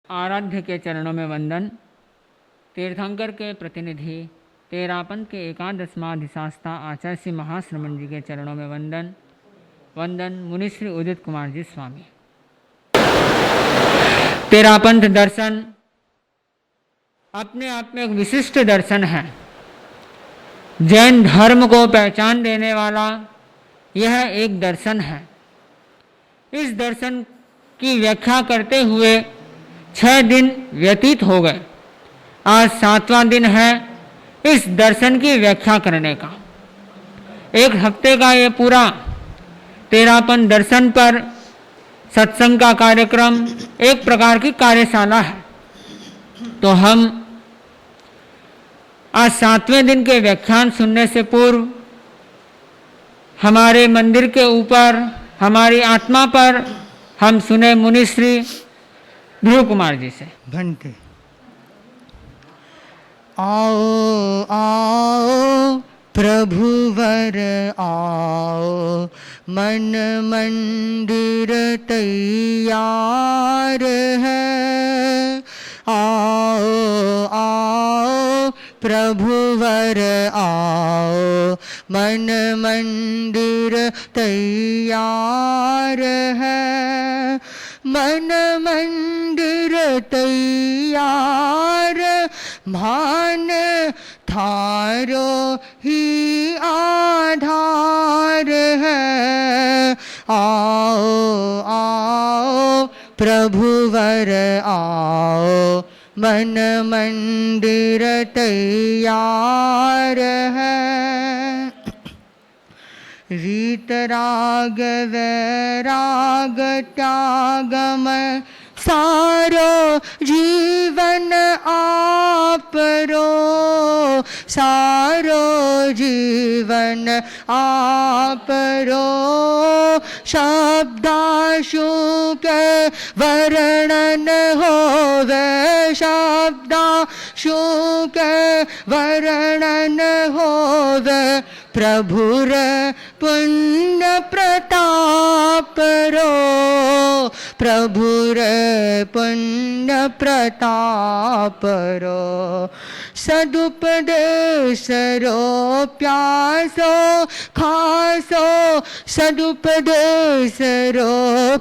आराध्य के चरणों में वंदन। तीर्थंकर के प्रतिनिधि तेरापंथ के एकादशमाधिशास्ता आचार्य श्री महाश्रमण जी के चरणों में वंदन। वंदन मुनिश्री उदित कुमार जी स्वामी। तेरापंथ दर्शन अपने आप में एक विशिष्ट दर्शन है। जैन धर्म को पहचान देने वाला यह एक दर्शन है। इस दर्शन की व्याख्या करते हुए 6 दिन व्यतीत हो गए। आज 7वां दिन है इस दर्शन की व्याख्या करने का। 1 हफ्ते का ये पूरा तेरापंथ दर्शन पर सत्संग का कार्यक्रम एक प्रकार की कार्यशाला है। तो हम आज 7वें दिन के व्याख्यान सुनने से पूर्व हमारे मंदिर के ऊपर हमारी आत्मा पर हम सुने मुनिश्री ध्रुव कुमार जी से। घंटे आओ आओ प्रभुवर आओ, मन मंदिर तैयार है। आओ आओ प्रभुवर आओ, मन मंदिर तैयार है। मन मंदिर तैयार, मान थारो ही आधार है। आओ आओ प्रभुवर आओ, मन मंदिर तैयार है। रीत राग वैराग त्यागम सारो जीवन आपरो, सारो जीवन आपरो। शब्दाशु के वर्णन होवे, शब्दाशु के वर्णन होवे। प्रभुर पुण्य प्रताप रो, प्रभुर पुण्य प्रताप रो। सदुपदेश रो प्यासो खासो, सदुपदेश रो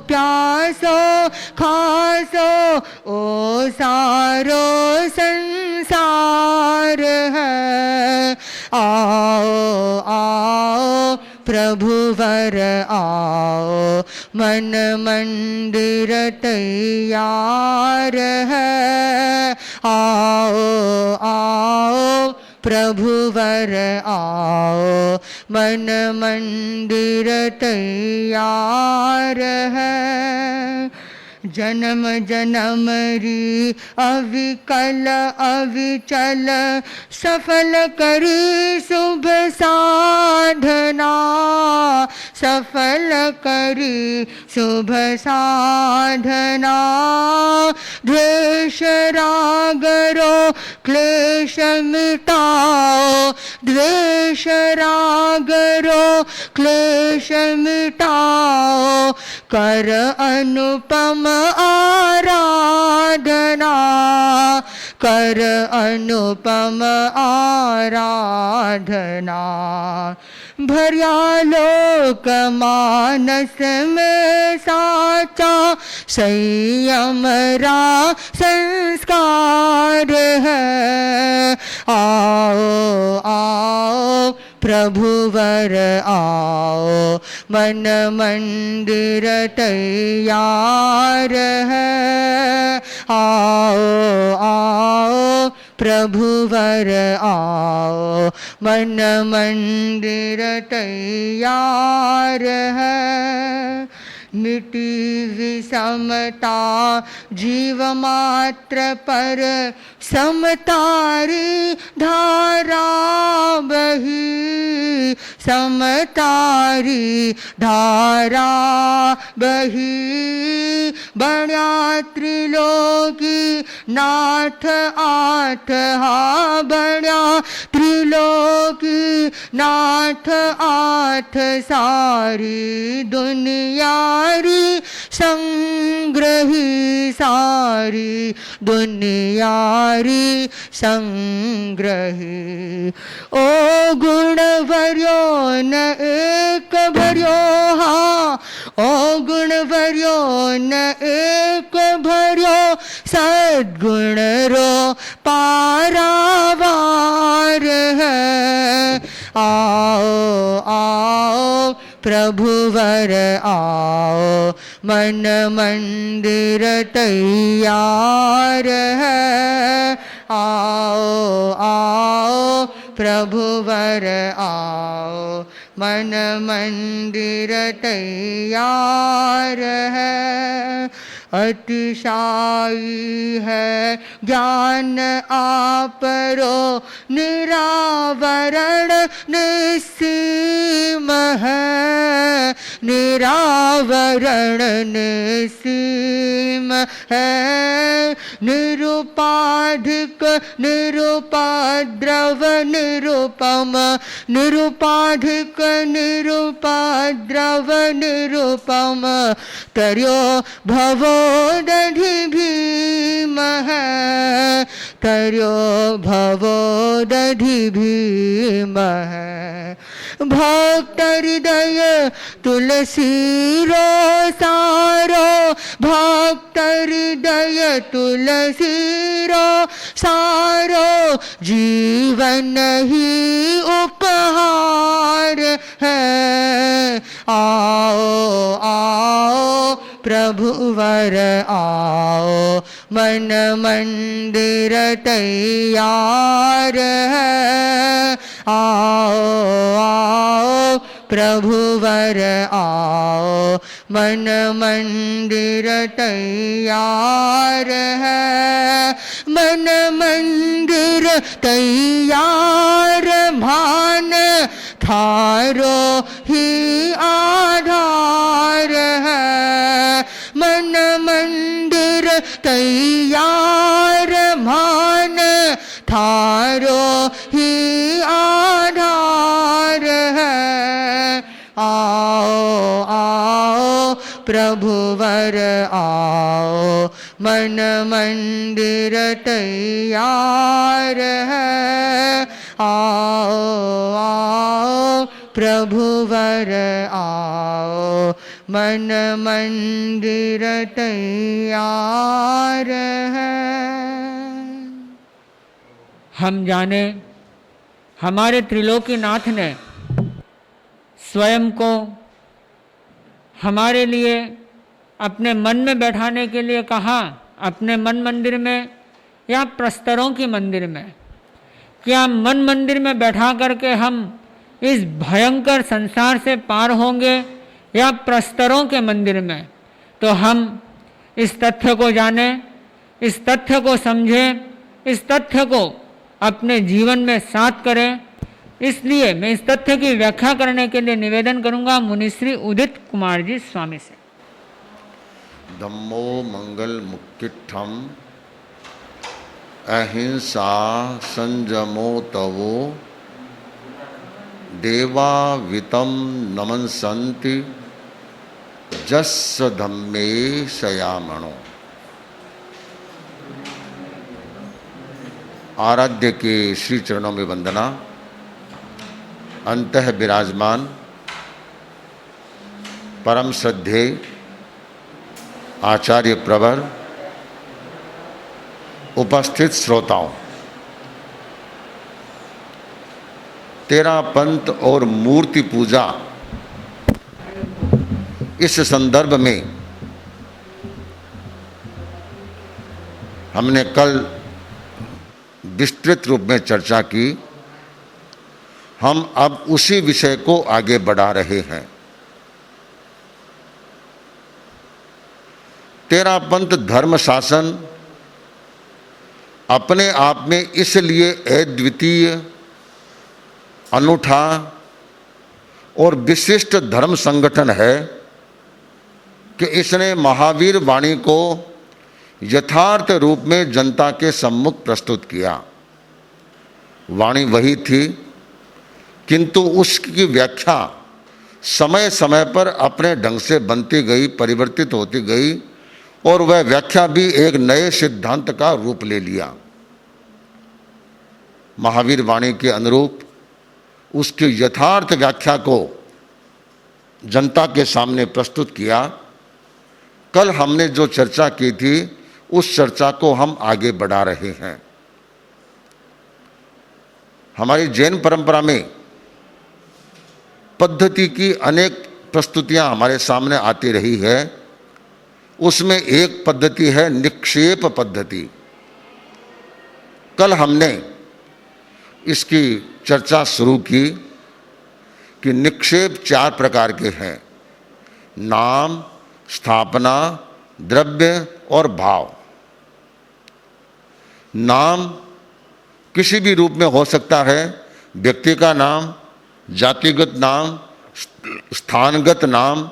प्यासो खासो। ओ सारो संसार है। आओ आओ प्रभुवर आओ, मन मंदिर तैयार है। आओ आओ प्रभुवर आओ, मन मंदिर तैयार है। जन्म जन्म री अविकल अविचल, सफल करी शुभ साधना, सफल करी शुभ साधना। द्वेष राग रो क्लेश मिटाओ, द्वेष राग रो क्लेश मिटाओ। कर अनुपम आराधना, कर अनुपम आराधना। भर्या लोक मानस में साचा, संयम रा संस्कार है। आओ आओ प्रभुवर आओ, मन मंदिर तैयार है। आओ आओ प्रभुवर आओ, मन मंदिर तैयार है। मिटी विषमता जीव मात्र पर, समतारी धारा बही, समतारी धारा बही। बण्या त्रिलोकी नाथ आठ, हा बण्या त्रिलोकी नाथ आठ। सारी दुनियारी संग्रही सारी दुनियारी संग्रही। ओ गुण भर्यो न एक भर्यो, हाँ ओ गुण भर्यो न एक भर्यो, सद्गुण रो पारावार है। आओ आओ प्रभुवर आओ, मन मंदिर तैयार है। आओ आओ प्रभुवर आओ, मन मंदिर तैयार है। अतिशाई है ज्ञान आपरो, निरावरण निसीम है, निरावरण निसीम है। निरुपाधिक निरुपद्रव निरुपम, निरुपाधिक निरुपद्रव निरुपम, तर्यो भवोदधि भीम है, तर्यो भवोदधि भीम है। भक्त हृदय तुलसी रो सारो, भक्त हृदय तुलसी रो सारो, जीवन ही उपहार है। आओ आओ प्रभुवर आओ, मन मंदिर तैयार है। आओ आओ प्रभुवर आओ, मन मंदिर तैयार है। मन मंदिर तैयार भान थारो ही आधार है। मन मंदिर तैयार भान थारो ही आधार है। आओ आओ प्रभुवर आओ, मन मंदिर तैयार है। आओ आओ प्रभुवर आओ, मन मंदिर तैयार है। हम जाने हमारे त्रिलोकीनाथ ने स्वयं को हमारे लिए अपने मन में बैठाने के लिए कहा, अपने मन मंदिर में या प्रस्तरों की मंदिर में। क्या मन मंदिर में बैठा करके हम इस भयंकर संसार से पार होंगे या प्रस्तरों के मंदिर में? तो हम इस तथ्य को जानें, इस तथ्य को समझें, इस तथ्य को अपने जीवन में साथ करें। इसलिए मैं इस तथ्य की व्याख्या करने के लिए निवेदन करूंगा मुनिश्री उदित कुमार जी स्वामी से। धम्मो मंगल मुक्तिठम, अहिंसा संजमो तवो, देवा वितम नमन संति, जस्स धम्मे शयामणो। आराध्य के श्री चरणों में वंदना। अंतः विराजमान परम श्रद्धेय आचार्य प्रवर, उपस्थित श्रोताओं, तेरा पंथ और मूर्ति पूजा इस संदर्भ में हमने कल विस्तृत रूप में चर्चा की। हम अब उसी विषय को आगे बढ़ा रहे हैं। तेरा पंथ धर्म शासन अपने आप में इसलिए अद्वितीय, अनूठा और विशिष्ट धर्म संगठन है कि इसने महावीर वाणी को यथार्थ रूप में जनता के सम्मुख प्रस्तुत किया। वाणी वही थी, किंतु उसकी व्याख्या समय समय पर अपने ढंग से बनती गई, परिवर्तित होती गई और वह व्याख्या भी एक नए सिद्धांत का रूप ले लिया। महावीर वाणी के अनुरूप उसकी यथार्थ व्याख्या को जनता के सामने प्रस्तुत किया। कल हमने जो चर्चा की थी उस चर्चा को हम आगे बढ़ा रहे हैं। हमारी जैन परंपरा में पद्धति की अनेक प्रस्तुतियां हमारे सामने आती रही है। उसमें एक पद्धति है निक्षेप पद्धति। कल हमने इसकी चर्चा शुरू की कि निक्षेप 4 प्रकार के हैं: नाम, स्थापना, द्रव्य और भाव। नाम किसी भी रूप में हो सकता है, व्यक्ति का नाम, जातिगत नाम, स्थानगत नाम।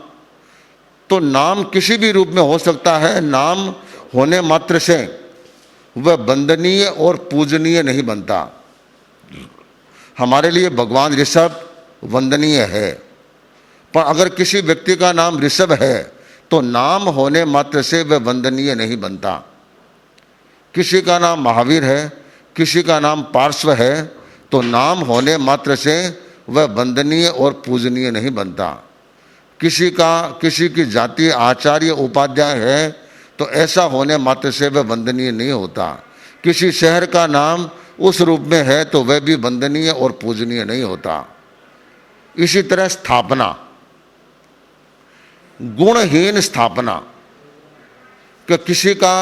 तो नाम किसी भी रूप में हो सकता है। नाम होने मात्र से वह वंदनीय और पूजनीय नहीं बनता। हमारे लिए भगवान ऋषभ वंदनीय है, पर अगर किसी व्यक्ति का नाम ऋषभ है तो नाम होने मात्र से वह वंदनीय नहीं बनता। किसी का नाम महावीर है, किसी का नाम पार्श्व है, तो नाम होने मात्र से वह वंदनीय और पूजनीय नहीं बनता। किसी की जाति आचार्य उपाध्याय है तो ऐसा होने मात्र से वह वंदनीय नहीं होता। किसी शहर का नाम उस रूप में है तो वह भी वंदनीय और पूजनीय नहीं होता। इसी तरह स्थापना, गुणहीन स्थापना, कि किसी का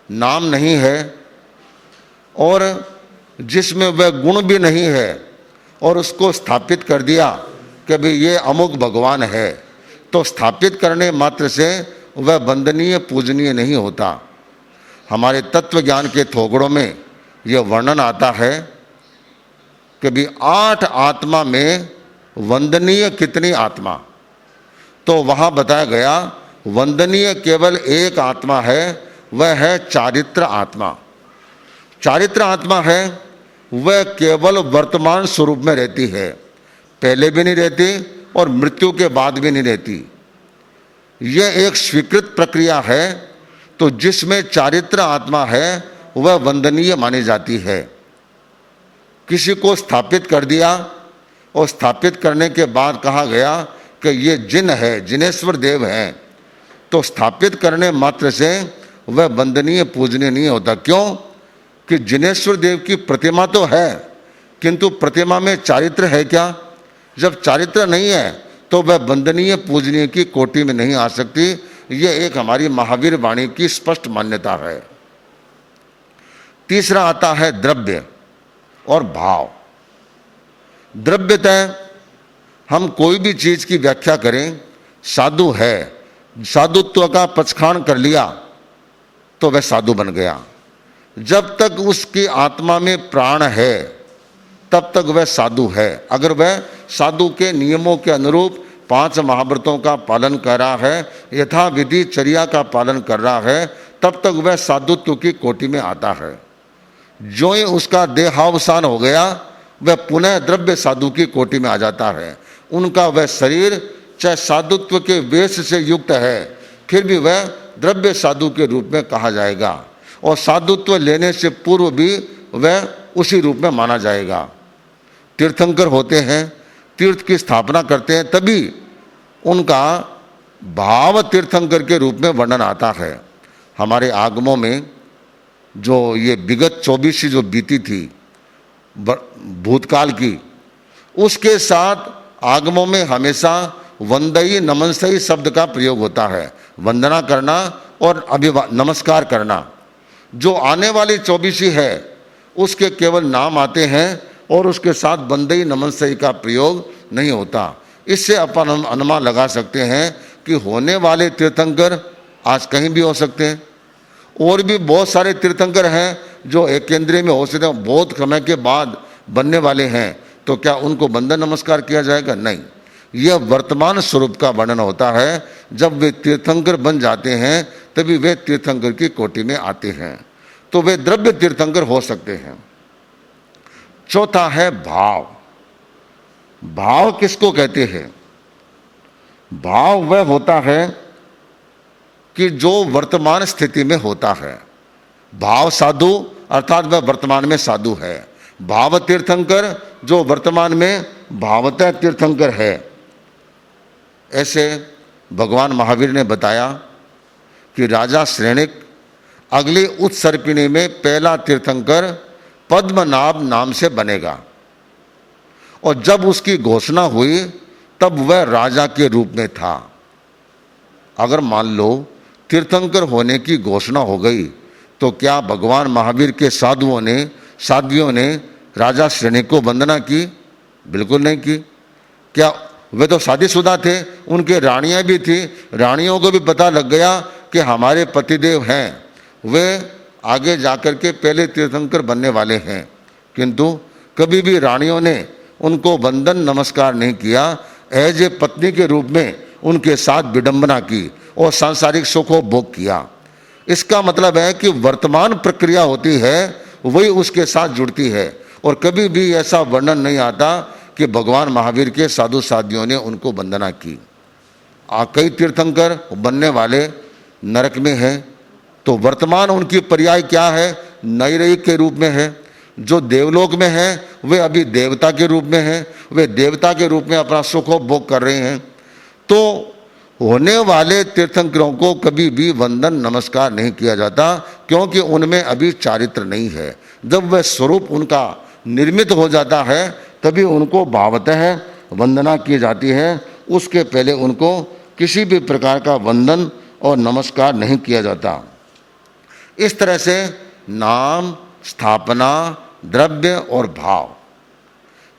नाम नहीं है और जिसमें वह गुण भी नहीं है और उसको स्थापित कर दिया कि भाई ये अमुक भगवान है, तो स्थापित करने मात्र से वह वंदनीय पूजनीय नहीं होता। हमारे तत्व ज्ञान के थोकड़ों में यह वर्णन आता है कि भी 8 आत्मा में वंदनीय कितनी आत्मा, तो वहाँ बताया गया वंदनीय केवल एक आत्मा है, वह है चारित्र आत्मा। चारित्र आत्मा है वह केवल वर्तमान स्वरूप में रहती है, पहले भी नहीं रहती और मृत्यु के बाद भी नहीं रहती। यह एक स्वीकृत प्रक्रिया है। तो जिसमें चारित्र आत्मा है वह वंदनीय मानी जाती है। किसी को स्थापित कर दिया और स्थापित करने के बाद कहा गया कि ये जिन है, जिनेश्वर देव हैं, तो स्थापित करने मात्र से वह वंदनीय पूजनीय नहीं होता। क्यों? कि जिनेश्वर देव की प्रतिमा तो है, किंतु प्रतिमा में चारित्र है क्या? जब चारित्र नहीं है तो वह वंदनीय पूजनीय की कोटि में नहीं आ सकती। यह एक हमारी महावीर वाणी की स्पष्ट मान्यता है। तीसरा आता है द्रव्य और भाव। द्रव्यतः हम कोई भी चीज की व्याख्या करें, साधु है, साधुत्व का पचखान कर लिया तो वह साधु बन गया। जब तक उसकी आत्मा में प्राण है तब तक वह साधु है। अगर वह साधु के नियमों के अनुरूप 5 महाव्रतों का पालन कर रहा है, यथाविधि चर्या का पालन कर रहा है, तब तक वह साधुत्व की कोटि में आता है। जो ही उसका देहावसान हो गया वह पुनः द्रव्य साधु की कोटि में आ जाता है। उनका वह शरीर चाहे साधुत्व के वेश से युक्त है, फिर भी वह द्रव्य साधु के रूप में कहा जाएगा और साधुत्व लेने से पूर्व भी वह उसी रूप में माना जाएगा। तीर्थंकर होते हैं, तीर्थ की स्थापना करते हैं, तभी उनका भाव तीर्थंकर के रूप में वर्णन आता है। हमारे आगमों में जो ये विगत 24 जो बीती थी भूतकाल की, उसके साथ आगमों में हमेशा वंदई नमनसई शब्द का प्रयोग होता है। वंदना करना और नमस्कार करना। जो आने वाली 24 है उसके केवल नाम आते हैं और उसके साथ वंदई नमनसई का प्रयोग नहीं होता। इससे अपन अनुमान लगा सकते हैं कि होने वाले तीर्थंकर आज कहीं भी हो सकते हैं। और भी बहुत सारे तीर्थंकर हैं जो एक केंद्रीय में हो सकते हैं, बहुत समय के बाद बनने वाले हैं, तो क्या उनको वंदन नमस्कार किया जाएगा? नहीं। यह वर्तमान स्वरूप का वर्णन होता है। जब वे तीर्थंकर बन जाते हैं तभी वे तीर्थंकर की कोटि में आते हैं, तो वे द्रव्य तीर्थंकर हो सकते हैं। चौथा है भाव। भाव किसको कहते हैं? भाव वह होता है कि जो वर्तमान स्थिति में होता है। भाव साधु अर्थात वह वर्तमान में साधु है। भाव तीर्थंकर जो वर्तमान में भावतः तीर्थंकर है। ऐसे भगवान महावीर ने बताया कि राजा श्रेणिक अगली उत्सर्पिणी में पहला तीर्थंकर पद्मनाभ नाम से बनेगा, और जब उसकी घोषणा हुई तब वह राजा के रूप में था। अगर मान लो तीर्थंकर होने की घोषणा हो गई तो क्या भगवान महावीर के साध्वियों ने राजा श्रेणिक को वंदना की? बिल्कुल नहीं की। क्या वे तो शादीशुदा थे, उनके रानियां भी थी, रानियों को भी पता लग गया कि हमारे पतिदेव हैं, वे आगे जाकर के पहले तीर्थंकर बनने वाले हैं, किंतु कभी भी रानियों ने उनको वंदन नमस्कार नहीं किया। एज ए पत्नी के रूप में उनके साथ विडंबना की और सांसारिक सुखों भोग किया। इसका मतलब है कि वर्तमान प्रक्रिया होती है वही उसके साथ जुड़ती है, और कभी भी ऐसा वर्णन नहीं आता कि भगवान महावीर के साधु साध्वियों ने उनको वंदना की। कई तीर्थंकर बनने वाले नरक में हैं, तो वर्तमान उनकी पर्याय क्या है? नैरयिक के रूप में है। जो देवलोक में है वे अभी देवता के रूप में हैं, वे देवता के रूप में अपना सुखोपभोग कर रहे हैं। तो होने वाले तीर्थंकरों को कभी भी वंदन नमस्कार नहीं किया जाता, क्योंकि उनमें अभी चारित्र नहीं है। जब वह स्वरूप उनका निर्मित हो जाता है तभी उनको भावतः वंदना की जाती है। उसके पहले उनको किसी भी प्रकार का वंदन और नमस्कार नहीं किया जाता। इस तरह से नाम, स्थापना, द्रव्य और भाव।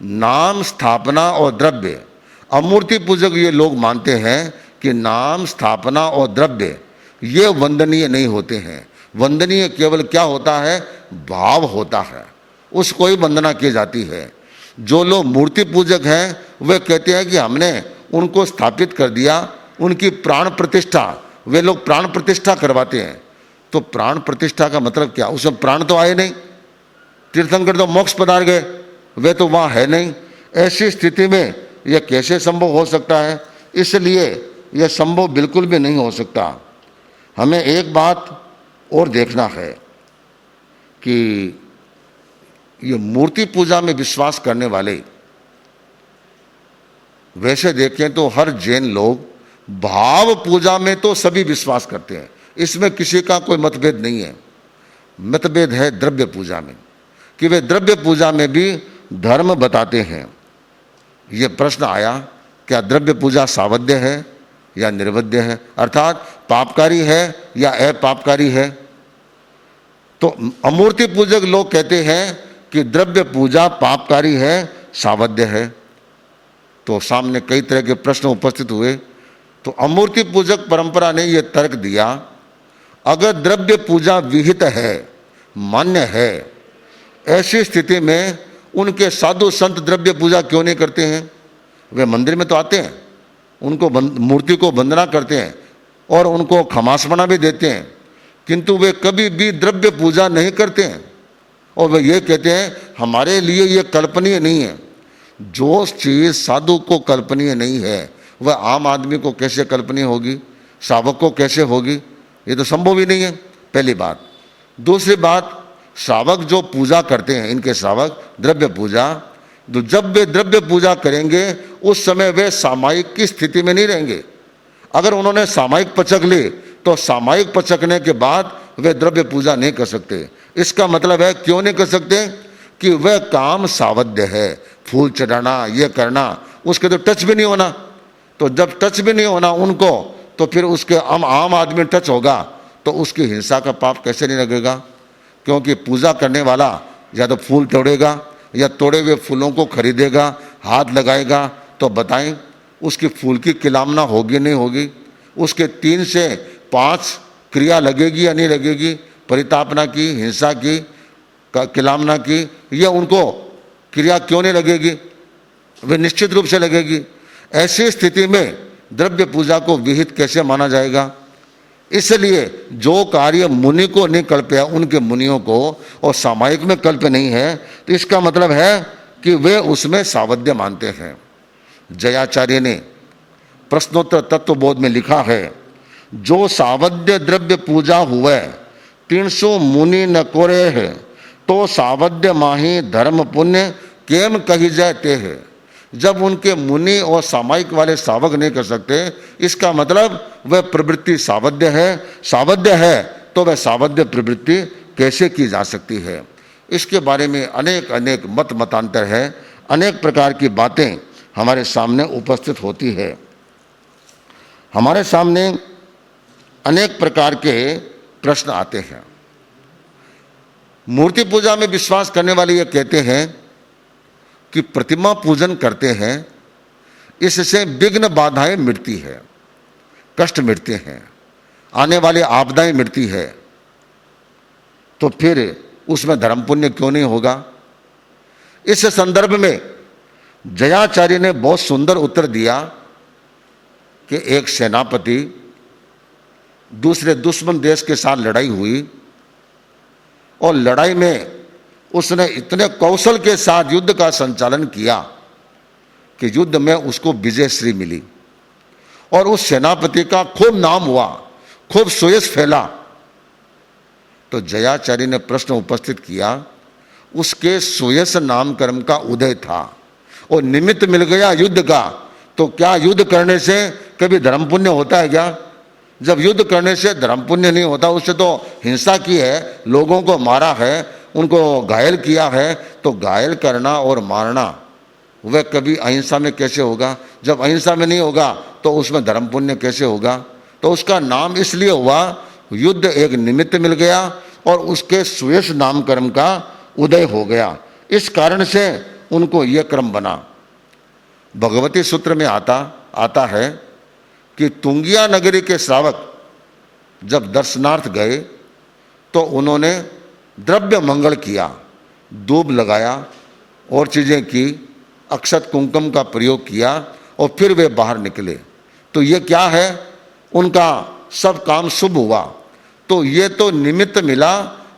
नाम, स्थापना और द्रव्य, अमूर्ति पूजक ये लोग मानते हैं कि नाम, स्थापना और द्रव्य ये वंदनीय नहीं होते हैं। वंदनीय केवल क्या होता है? भाव होता है, उसको ही वंदना की जाती है। जो लोग मूर्ति पूजक हैं वे कहते हैं कि हमने उनको स्थापित कर दिया, उनकी प्राण प्रतिष्ठा, वे लोग प्राण प्रतिष्ठा करवाते हैं। तो प्राण प्रतिष्ठा का मतलब क्या? उसमें प्राण तो आए नहीं, तीर्थंकर तो मोक्ष पधार गए, वे तो वहाँ है नहीं। ऐसी स्थिति में यह कैसे संभव हो सकता है? इसलिए यह संभव बिल्कुल भी नहीं हो सकता। हमें एक बात और देखना है कि ये मूर्ति पूजा में विश्वास करने वाले, वैसे देखें तो हर जैन लोग भाव पूजा में तो सभी विश्वास करते हैं, इसमें किसी का कोई मतभेद नहीं है। मतभेद है द्रव्य पूजा में, कि वे द्रव्य पूजा में भी धर्म बताते हैं। ये प्रश्न आया, क्या द्रव्य पूजा सावध्य है या निर्वध्य है, अर्थात पापकारी है या अपापकारी है? तो अमूर्ति पूजक लोग कहते हैं कि द्रव्य पूजा पापकारी है, सावध्य है। तो सामने कई तरह के प्रश्न उपस्थित हुए। तो अमूर्ति पूजक परंपरा ने यह तर्क दिया, अगर द्रव्य पूजा विहित है, मान्य है, ऐसी स्थिति में उनके साधु संत द्रव्य पूजा क्यों नहीं करते हैं? वे मंदिर में तो आते हैं, उनको मूर्ति को वंदना करते हैं और उनको खमासपना भी देते हैं, किंतु वे कभी भी द्रव्य पूजा नहीं करते हैं। और वे ये कहते हैं हमारे लिए ये कल्पनीय नहीं है। जो चीज़ साधु को कल्पनीय नहीं है वह आम आदमी को कैसे कल्पनीय होगी, श्रावक को कैसे होगी? ये तो संभव ही नहीं है, पहली बात। दूसरी बात, श्रावक जो पूजा करते हैं, इनके श्रावक द्रव्य पूजा, तो जब वे द्रव्य पूजा करेंगे उस समय वे सामायिक की स्थिति में नहीं रहेंगे। अगर उन्होंने सामायिक पचक ली तो सामायिक पचकने के बाद वे द्रव्य पूजा नहीं कर सकते। इसका मतलब है क्यों नहीं कर सकते? कि वह काम सावध्य है, फूल चढ़ाना, ये करना, उसके तो टच भी नहीं होना। तो जब टच भी नहीं होना उनको, तो फिर उसके आम आदमी टच होगा तो उसकी हिंसा का पाप कैसे नहीं लगेगा? क्योंकि पूजा करने वाला या तो फूल तोड़ेगा या तोड़े हुए फूलों को खरीदेगा, हाथ लगाएगा, तो बताएं उसकी फूल की किलामना होगी नहीं होगी? उसके 3 से 5 क्रिया लगेगी या नहीं लगेगी? परितापना की, हिंसा की, किलामना की, यह उनको क्रिया क्यों नहीं लगेगी? वे निश्चित रूप से लगेगी। ऐसी स्थिति में द्रव्य पूजा को विहित कैसे माना जाएगा? इसलिए जो कार्य मुनि को नहीं कल्प्य, उनके मुनियों को, और सामायिक में कल्प्य नहीं है, तो इसका मतलब है कि वे उसमें सावध्य मानते हैं। जयाचार्य ने प्रश्नोत्तर तत्वबोध में लिखा है, जो सावध्य द्रव्य पूजा हुए 300 मुनि न कोरे है, तो सावध्य माही धर्म पुण्य केम कही जाते हैं। जब उनके मुनि और सामायिक वाले सावक नहीं कर सकते, इसका मतलब वह प्रवृत्ति सावध्य है तो वह सावध्य प्रवृत्ति कैसे की जा सकती है। इसके बारे में अनेक अनेक मत मतांतर है, अनेक प्रकार की बातें हमारे सामने उपस्थित होती है। हमारे सामने अनेक प्रकार के प्रश्न आते हैं। मूर्ति पूजा में विश्वास करने वाले ये कहते हैं कि प्रतिमा पूजन करते हैं, इससे विघ्न बाधाएं मिटती है, कष्ट मिटते हैं, आने वाली आपदाएं मिटती है, तो फिर उसमें धर्म पुण्य क्यों नहीं होगा। इस संदर्भ में जयाचार्य ने बहुत सुंदर उत्तर दिया कि एक सेनापति दूसरे दुश्मन देश के साथ लड़ाई हुई और लड़ाई में उसने इतने कौशल के साथ युद्ध का संचालन किया कि युद्ध में उसको विजयश्री मिली और उस सेनापति का खूब नाम हुआ, खूब सुयश फैला। तो जयाचार्य ने प्रश्न उपस्थित किया, उसके सुयश नामकर्म का उदय था और निमित्त मिल गया युद्ध का, तो क्या युद्ध करने से कभी धर्म पुण्य होता है क्या। जब युद्ध करने से धर्म पुण्य नहीं होता, उससे तो हिंसा की है, लोगों को मारा है, उनको घायल किया है, तो घायल करना और मारना वह कभी अहिंसा में कैसे होगा। जब अहिंसा में नहीं होगा तो उसमें धर्म पुण्य कैसे होगा। तो उसका नाम इसलिए हुआ, युद्ध एक निमित्त मिल गया और उसके सुयश नामकर्म का उदय हो गया। इस कारण से उनको यह क्रम बना। भगवती सूत्र में आता है कि तुंगिया नगरी के श्रावक जब दर्शनार्थ गए तो उन्होंने द्रव्य मंगल किया, दूब लगाया और चीज़ें की, अक्षत कुंकुम का प्रयोग किया और फिर वे बाहर निकले। तो ये क्या है, उनका सब काम शुभ हुआ। तो ये तो निमित्त मिला,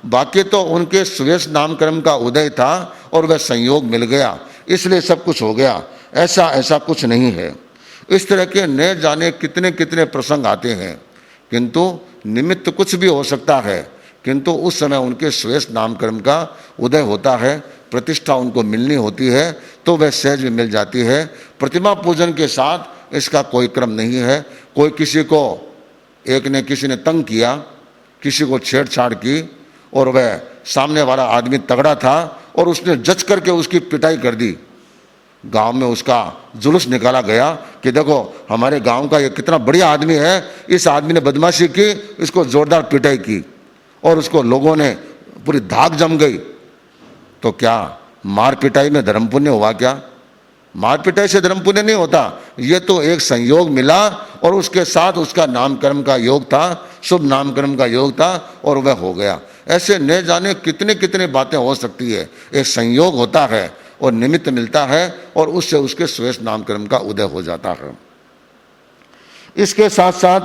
बाकी तो उनके सुयश नामकर्म का उदय था और वह संयोग मिल गया, इसलिए सब कुछ हो गया। ऐसा कुछ नहीं है। इस तरह के न जाने कितने कितने प्रसंग आते हैं, किंतु निमित्त कुछ भी हो सकता है, किंतु उस समय उनके सुयश नामकर्म का उदय होता है, प्रतिष्ठा उनको मिलनी होती है, तो वह सहज में मिल जाती है। प्रतिमा पूजन के साथ इसका कोई क्रम नहीं है। कोई किसी ने तंग किया, किसी को छेड़छाड़ की और वह सामने वाला आदमी तगड़ा था और उसने जच करके उसकी पिटाई कर दी। गांव में उसका जुलूस निकाला गया कि देखो हमारे गांव का ये कितना बढ़िया आदमी है, इस आदमी ने बदमाशी की, इसको जोरदार पिटाई की और उसको लोगों ने पूरी धाक जम गई। तो क्या मार पिटाई में धर्म पुण्य हुआ क्या। मार पिटाई से धर्म पुण्य नहीं होता। ये तो एक संयोग मिला और उसके साथ उसका नामकर्म का योग था, शुभ नामकर्म का योग था और वह हो गया। ऐसे न जाने कितने कितने बातें हो सकती है। एक संयोग होता है और निमित्त मिलता है और उससे उसके सुयश नामकर्म का उदय हो जाता है। इसके साथ साथ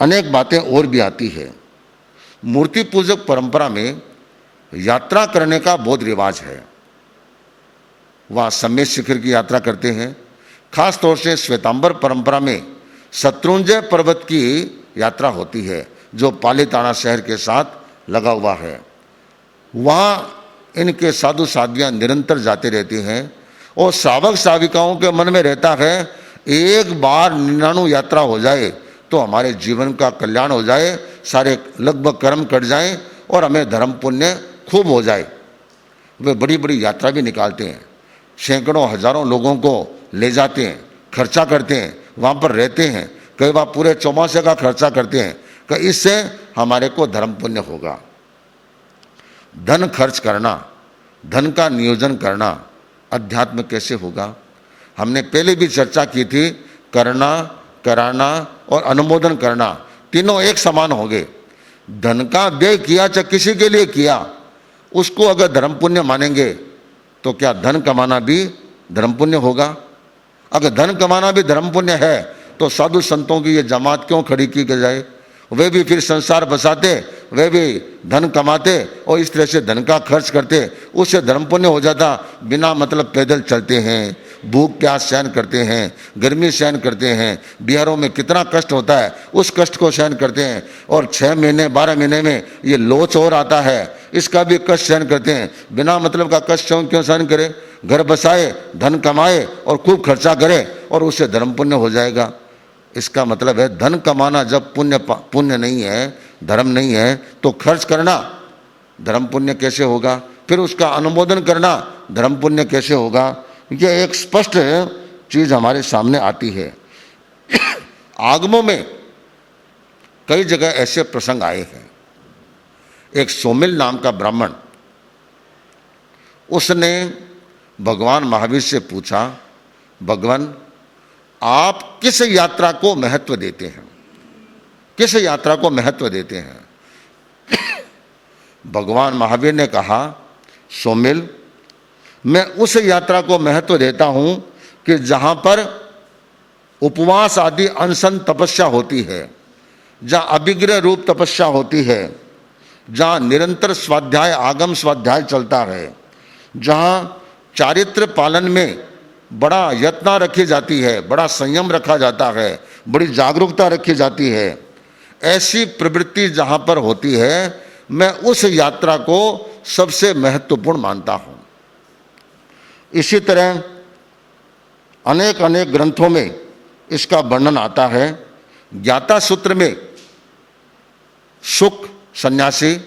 अनेक बातें और भी आती है। मूर्ति पूजक परंपरा में यात्रा करने का बहुत रिवाज है। वह सम्मेद शिखर की यात्रा करते हैं। खास तौर से श्वेतांबर परंपरा में शत्रुंजय पर्वत की यात्रा होती है, जो पालीताना शहर के साथ लगा हुआ है। वहाँ इनके साधु साध्वियाँ निरंतर जाते रहती हैं और श्रावक श्राविकाओं के मन में रहता है, एक बार 99 यात्रा हो जाए तो हमारे जीवन का कल्याण हो जाए, सारे लगभग कर्म कट जाएं और हमें धर्म पुण्य खूब हो जाए। वे बड़ी बड़ी यात्रा भी निकालते हैं, सैकड़ों हजारों लोगों को ले जाते हैं, खर्चा करते हैं, वहाँ पर रहते हैं, कई बार पूरे चौमासे का खर्चा करते हैं कि इससे हमारे को धर्म पुण्य होगा। धन खर्च करना, धन का नियोजन करना अध्यात्म कैसे होगा। हमने पहले भी चर्चा की थी, करना, कराना और अनुमोदन करना तीनों एक समान हो गए। धन का व्यय किया चाहे किसी के लिए किया, उसको अगर धर्म पुण्य मानेंगे तो क्या धन कमाना भी धर्म पुण्य होगा। अगर धन कमाना भी धर्म पुण्य है तो साधु संतों की ये जमात क्यों खड़ी की जाए। वे भी फिर संसार बसाते, वे भी धन कमाते और इस तरह से धन का खर्च करते, उससे धर्म पुण्य हो जाता। बिना मतलब पैदल चलते हैं, भूख प्यास सहन करते हैं, गर्मी सहन करते हैं, बिहारों में कितना कष्ट होता है उस कष्ट को सहन करते हैं, और 6 महीने 12 महीने में ये लोच और आता है इसका भी कष्ट सहन करते हैं। बिना मतलब का कष्ट क्यों सहन करे? घर बसाए, धन कमाए और खूब खर्चा करे और उससे धर्म पुण्य हो जाएगा। इसका मतलब है धन कमाना जब पुण्य नहीं है, धर्म नहीं है, तो खर्च करना धर्म पुण्य कैसे होगा? फिर उसका अनुमोदन करना धर्म पुण्य कैसे होगा? यह एक स्पष्ट चीज हमारे सामने आती है। आगमों में कई जगह ऐसे प्रसंग आए हैं। एक सोमिल नाम का ब्राह्मण, उसने भगवान महावीर से पूछा, भगवान आप किस यात्रा को महत्व देते हैं? किस यात्रा को महत्व देते हैं? भगवान महावीर ने कहा, सोमिल मैं उस यात्रा को महत्व देता हूं कि जहां पर उपवास आदि अनशन तपस्या होती है, जहां अभिग्रह रूप तपस्या होती है, जहां निरंतर स्वाध्याय आगम स्वाध्याय चलता है, जहां चारित्र पालन में बड़ा यत्न रखी जाती है, बड़ा संयम रखा जाता है, बड़ी जागरूकता रखी जाती है, ऐसी प्रवृत्ति जहां पर होती है मैं उस यात्रा को सबसे महत्वपूर्ण मानता हूं। इसी तरह अनेक अनेक ग्रंथों में इसका वर्णन आता है। ज्ञाता सूत्र में शुक सन्यासी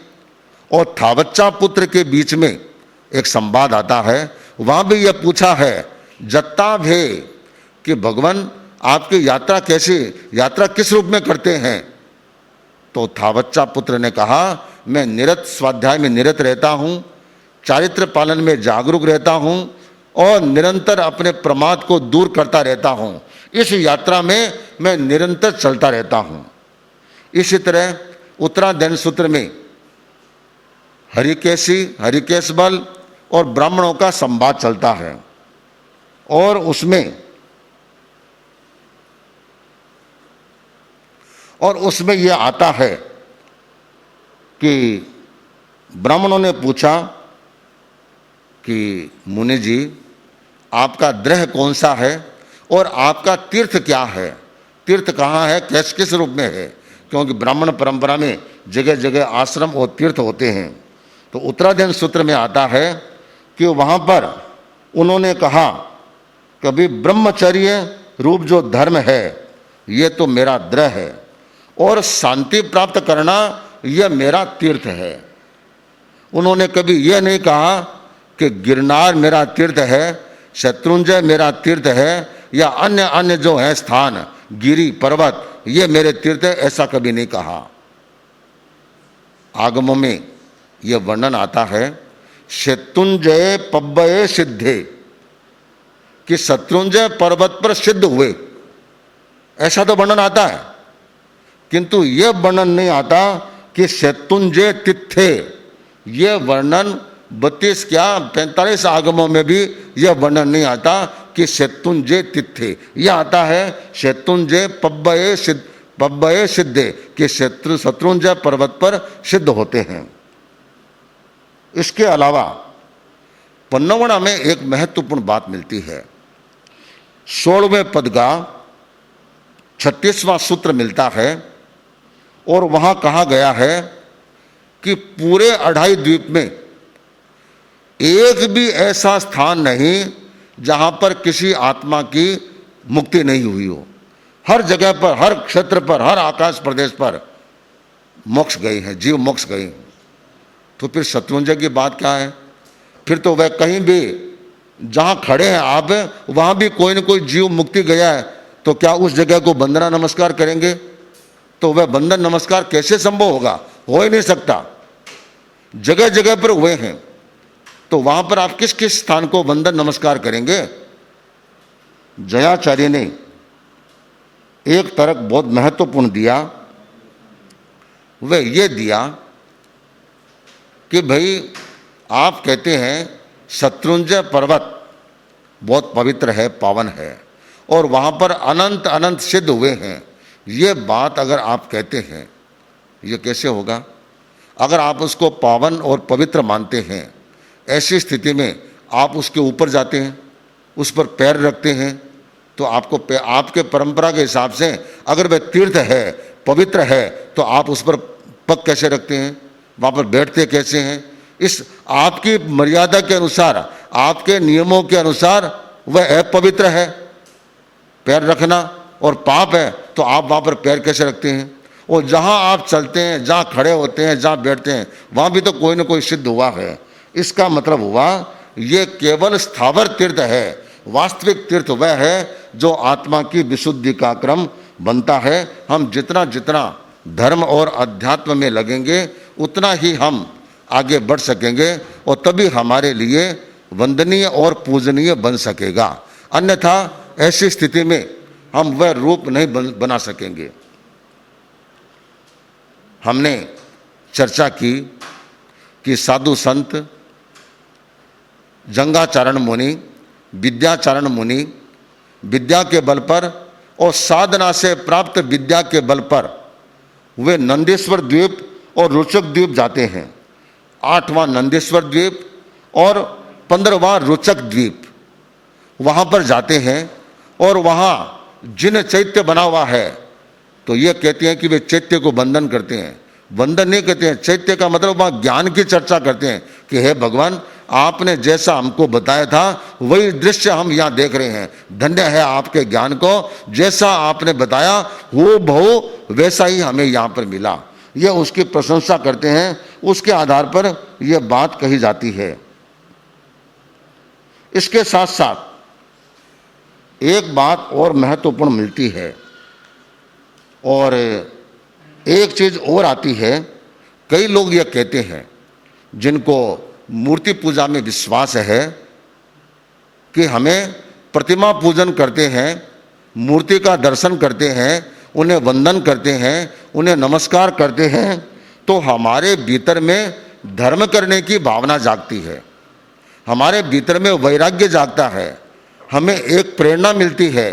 और थावच्चा पुत्र के बीच में एक संवाद आता है। वहां भी यह पूछा है जत्ता भे कि भगवान आपकी यात्रा किस रूप में करते हैं? तो थावच्चा पुत्र ने कहा, मैं निरत स्वाध्याय में निरत रहता हूं, चारित्र पालन में जागरूक रहता हूं और निरंतर अपने प्रमाद को दूर करता रहता हूं। इस यात्रा में मैं निरंतर चलता रहता हूं। इसी तरह उत्तराध्ययन सूत्र में हरिकेशी, हरिकेश बल और ब्राह्मणों का संवाद चलता है और उसमें यह आता है कि ब्राह्मणों ने पूछा कि मुनि जी आपका द्रह कौन सा है और आपका तीर्थ क्या है? तीर्थ कहाँ है, किस रूप में है? क्योंकि ब्राह्मण परंपरा में जगह जगह आश्रम और तीर्थ होते हैं। तो उत्तराध्ययन सूत्र में आता है कि वहाँ पर उन्होंने कहा कभी ब्रह्मचर्य रूप जो धर्म है ये तो मेरा द्रह है और शांति प्राप्त करना यह मेरा तीर्थ है। उन्होंने कभी यह नहीं कहा कि गिरनार मेरा तीर्थ है, शत्रुंजय मेरा तीर्थ है या अन्य जो है स्थान गिरी पर्वत ये मेरे तीर्थ है, ऐसा कभी नहीं कहा। आगमों में यह वर्णन आता है शत्रुंजय पब्बये सिद्धे कि शत्रुंजय पर्वत पर सिद्ध हुए, ऐसा तो वर्णन आता है, किंतु यह वर्णन नहीं आता कि शत्रुंजय तिथे। यह वर्णन 32 क्या 45 आगमों में भी यह वर्णन नहीं आता कि शत्रुंजय तिथे। यह आता है शत्रुंजय पब्बये सिद्धे कि शत्रुंजय पर्वत पर सिद्ध होते हैं। इसके अलावा पन्नवणा में एक महत्वपूर्ण बात मिलती है। 16वें पद का 36वां सूत्र मिलता है और वहां कहा गया है कि पूरे 2.5 द्वीप में एक भी ऐसा स्थान नहीं जहां पर किसी आत्मा की मुक्ति नहीं हुई हो। हर जगह पर, हर क्षेत्र पर, हर आकाश प्रदेश पर मोक्ष गए हैं, जीव मोक्ष गए हैं। तो फिर शत्रुंजय की बात क्या है? फिर तो वह कहीं भी जहां खड़े हैं आप वहां भी कोई न कोई जीव मुक्ति गया है, तो क्या उस जगह को वंदना नमस्कार करेंगे? तो वह वंदन नमस्कार कैसे संभव होगा? हो ही नहीं सकता। जगह जगह पर हुए हैं, तो वहां पर आप किस किस स्थान को वंदन नमस्कार करेंगे? जयाचार्य ने एक तर्क बहुत महत्वपूर्ण दिया। वह यह दिया कि भाई आप कहते हैं शत्रुंजय पर्वत बहुत पवित्र है, पावन है और वहाँ पर अनंत अनंत सिद्ध हुए हैं। ये बात अगर आप कहते हैं ये कैसे होगा? अगर आप उसको पावन और पवित्र मानते हैं, ऐसी स्थिति में आप उसके ऊपर जाते हैं, उस पर पैर रखते हैं तो आपके परंपरा के हिसाब से अगर वह तीर्थ है, पवित्र है, तो आप उस पर पग कैसे रखते हैं, वहाँ पर बैठते कैसे हैं? इस आपकी मर्यादा के अनुसार, आपके नियमों के अनुसार वह अपवित्र है पैर रखना और पाप है, तो आप वहाँ पर पैर कैसे रखते हैं? और जहाँ आप चलते हैं, जहाँ खड़े होते हैं, जहाँ बैठते हैं, वहाँ भी तो कोई ना कोई सिद्ध हुआ है। इसका मतलब हुआ ये केवल स्थावर तीर्थ है। वास्तविक तीर्थ वह है जो आत्मा की विशुद्धि का क्रम बनता है। हम जितना जितना धर्म और अध्यात्म में लगेंगे उतना ही हम आगे बढ़ सकेंगे और तभी हमारे लिए वंदनीय और पूजनीय बन सकेगा। अन्यथा ऐसी स्थिति में हम वह रूप नहीं बना सकेंगे। हमने चर्चा की कि साधु संत, जंगाचारण मुनि, विद्याचारण मुनि विद्या के बल पर और साधना से प्राप्त विद्या के बल पर वे नंदेश्वर द्वीप और रोचक द्वीप जाते हैं। 8वां नंदेश्वर द्वीप और 15वां रोचक द्वीप, वहाँ पर जाते हैं और वहाँ जिन चैत्य बना हुआ है तो ये कहते हैं कि वे चैत्य को वंदन करते हैं। वंदन नहीं कहते हैं, चैत्य का मतलब वहाँ ज्ञान की चर्चा करते हैं कि हे भगवान, आपने जैसा हमको बताया था वही दृश्य हम यहाँ देख रहे हैं। धन्य है आपके ज्ञान को, जैसा आपने बताया वो बहु वैसा ही हमें यहाँ पर मिला। ये उसकी प्रशंसा करते हैं, उसके आधार पर यह बात कही जाती है। इसके साथ साथ एक बात और महत्वपूर्ण मिलती है और एक चीज और आती है। कई लोग यह कहते हैं जिनको मूर्ति पूजा में विश्वास है कि हमें प्रतिमा पूजन करते हैं, मूर्ति का दर्शन करते हैं, उन्हें वंदन करते हैं, उन्हें नमस्कार करते हैं, तो हमारे भीतर में धर्म करने की भावना जागती है, हमारे भीतर में वैराग्य जागता है, हमें एक प्रेरणा मिलती है,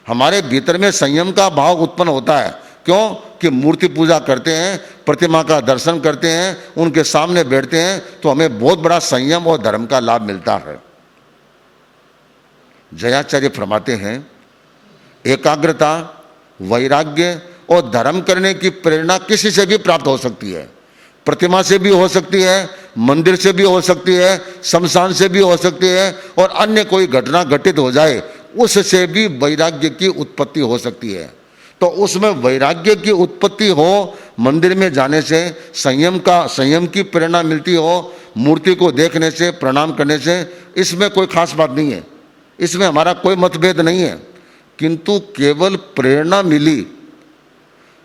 हमारे भीतर में संयम का भाव उत्पन्न होता है। क्यों कि मूर्ति पूजा करते हैं, प्रतिमा का दर्शन करते हैं, उनके सामने बैठते हैं, तो हमें बहुत बड़ा संयम और धर्म का लाभ मिलता है। जयाचार्य फरमाते हैं, एकाग्रता, वैराग्य और धर्म करने की प्रेरणा किसी से भी प्राप्त हो सकती है। प्रतिमा से भी हो सकती है, मंदिर से भी हो सकती है, शमशान से भी हो सकती है, और अन्य कोई घटना घटित हो जाए उससे भी वैराग्य की उत्पत्ति हो सकती है। तो उसमें वैराग्य की उत्पत्ति हो, मंदिर में जाने से संयम की प्रेरणा मिलती हो, मूर्ति को देखने से, प्रणाम करने से, इसमें कोई खास बात नहीं है, इसमें हमारा कोई मतभेद नहीं है। किंतु केवल प्रेरणा मिली,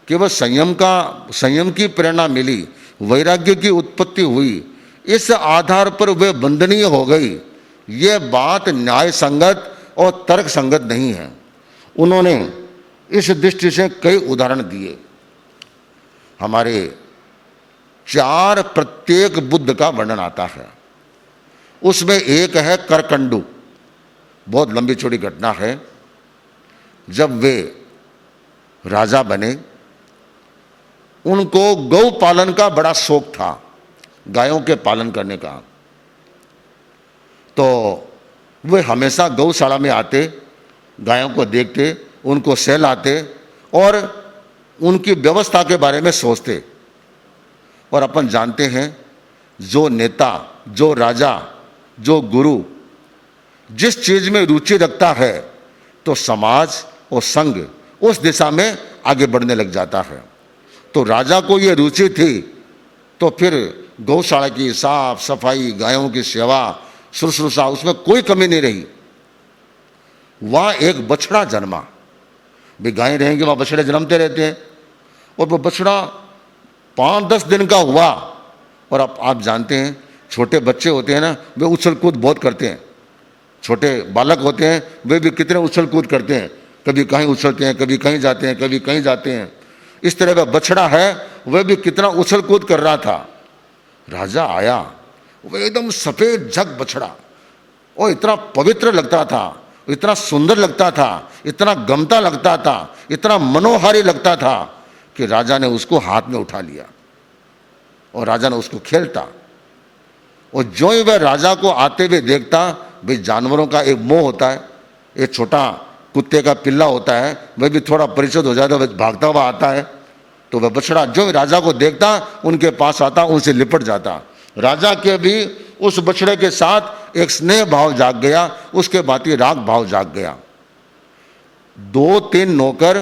केवल संयम की प्रेरणा मिली, वैराग्य की उत्पत्ति हुई, इस आधार पर वे वंदनीय हो गई, ये बात न्याय संगत और तर्क संगत नहीं है। उन्होंने इस दृष्टि से कई उदाहरण दिए। हमारे 4 प्रत्येक बुद्ध का वर्णन आता है, उसमें एक है करकंडू, बहुत लंबी चौड़ी घटना है। जब वे राजा बने, उनको गौ पालन का बड़ा शौक था, गायों के पालन करने का। तो वे हमेशा गौशाला में आते, गायों को देखते, उनको सहलाते और उनकी व्यवस्था के बारे में सोचते। और अपन जानते हैं, जो नेता, जो राजा, जो गुरु जिस चीज में रुचि रखता है तो समाज और संघ उस दिशा में आगे बढ़ने लग जाता है। तो राजा को ये रुचि थी, तो फिर गौशाला की साफ सफाई, गायों की सेवा, शुश्रूषा, उसमें कोई कमी नहीं रही। वहाँ एक बछड़ा जन्मा, भी गायें रहेंगे वहाँ बछड़े जन्मते रहते हैं, और वो बछड़ा 5-10 दिन का हुआ। और आप जानते हैं, छोटे बच्चे होते हैं ना, वे उछल कूद बहुत करते हैं। छोटे बालक होते हैं, वे भी कितने उछल कूद करते हैं, कभी कहीं उछलते हैं, कभी कहीं जाते हैं, कभी कहीं जाते हैं। इस तरह का बछड़ा है, वह भी कितना उछल कूद कर रहा था। राजा आया, वह एकदम सफेद झक बछड़ा, और इतना पवित्र लगता था, इतना सुंदर लगता था, इतना गमता लगता था, इतना मनोहारी लगता था कि राजा ने उसको हाथ में उठा लिया और राजा ने उसको खेलता। और जो ही वह राजा को आते हुए देखता, भाई जानवरों का एक मोह होता है, एक छोटा कुत्ते का पिल्ला होता है, वह भी थोड़ा परिचित हो जाता है, वह भागता हुआ आता है, तो वह बछड़ा जो राजा को देखता उनके पास आता, उनसे लिपट जाता। राजा के भी उस बछड़े के साथ एक स्नेह भाव जाग गया, उसके बाद ही राग भाव जाग गया। 2-3 नौकर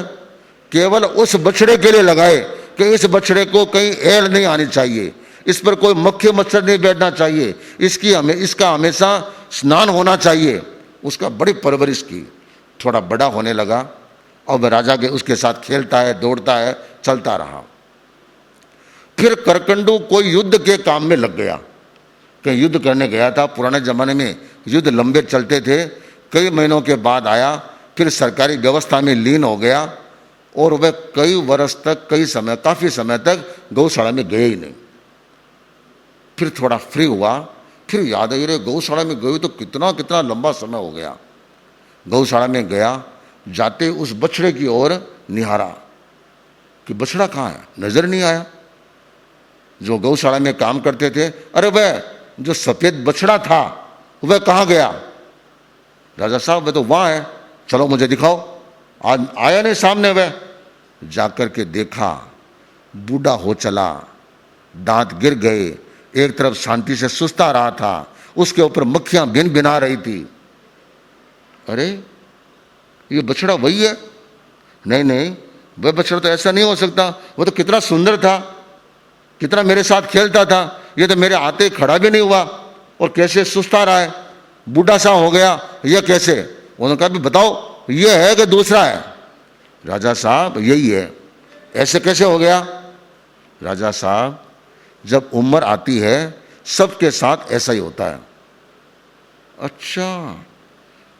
केवल उस बछड़े के लिए लगाए कि इस बछड़े को कहीं एड़ नहीं आनी चाहिए, इस पर कोई मक्खी मच्छर नहीं बैठना चाहिए, इसका हमेशा स्नान होना चाहिए। उसका बड़ी परवरिश की। थोड़ा बड़ा होने लगा और वह राजा के उसके साथ खेलता है, दौड़ता है, चलता रहा। फिर करकंडू कोई युद्ध के काम में लग गया, कहीं युद्ध करने गया था। पुराने जमाने में युद्ध लंबे चलते थे, कई महीनों के बाद आया, फिर सरकारी व्यवस्था में लीन हो गया और वह कई वर्ष तक, काफी समय तक गौशाला में गए ही नहीं। फिर थोड़ा फ्री हुआ, फिर याद आई, रे गौशाला में गए तो कितना कितना लंबा समय हो गया। गौशाला में गया, जाते उस बछड़े की ओर निहारा कि बछड़ा कहाँ है, नजर नहीं आया। जो गौशाला में काम करते थे, अरे वह जो सफेद बछड़ा था वह कहाँ गया? राजा साहब वह तो वहां है, चलो मुझे दिखाओ। आज आया नहीं सामने। वह जाकर के देखा, बूढ़ा हो चला, दांत गिर गए, एक तरफ शांति से सुस्ता रहा था, उसके ऊपर मक्खियां भिन भिना रही थी। अरे ये बछड़ा वही है? नहीं नहीं, वह बछड़ा तो ऐसा नहीं हो सकता, वो तो कितना सुंदर था, कितना मेरे साथ खेलता था, ये तो मेरे आते खड़ा भी नहीं हुआ और कैसे सुस्ता रहा है, बूढ़ा सा हो गया, यह कैसे? उन्होंने कहा भी बताओ ये है कि दूसरा है? राजा साहब यही है। ऐसे कैसे हो गया? राजा साहब जब उम्र आती है सबके साथ ऐसा ही होता है। अच्छा,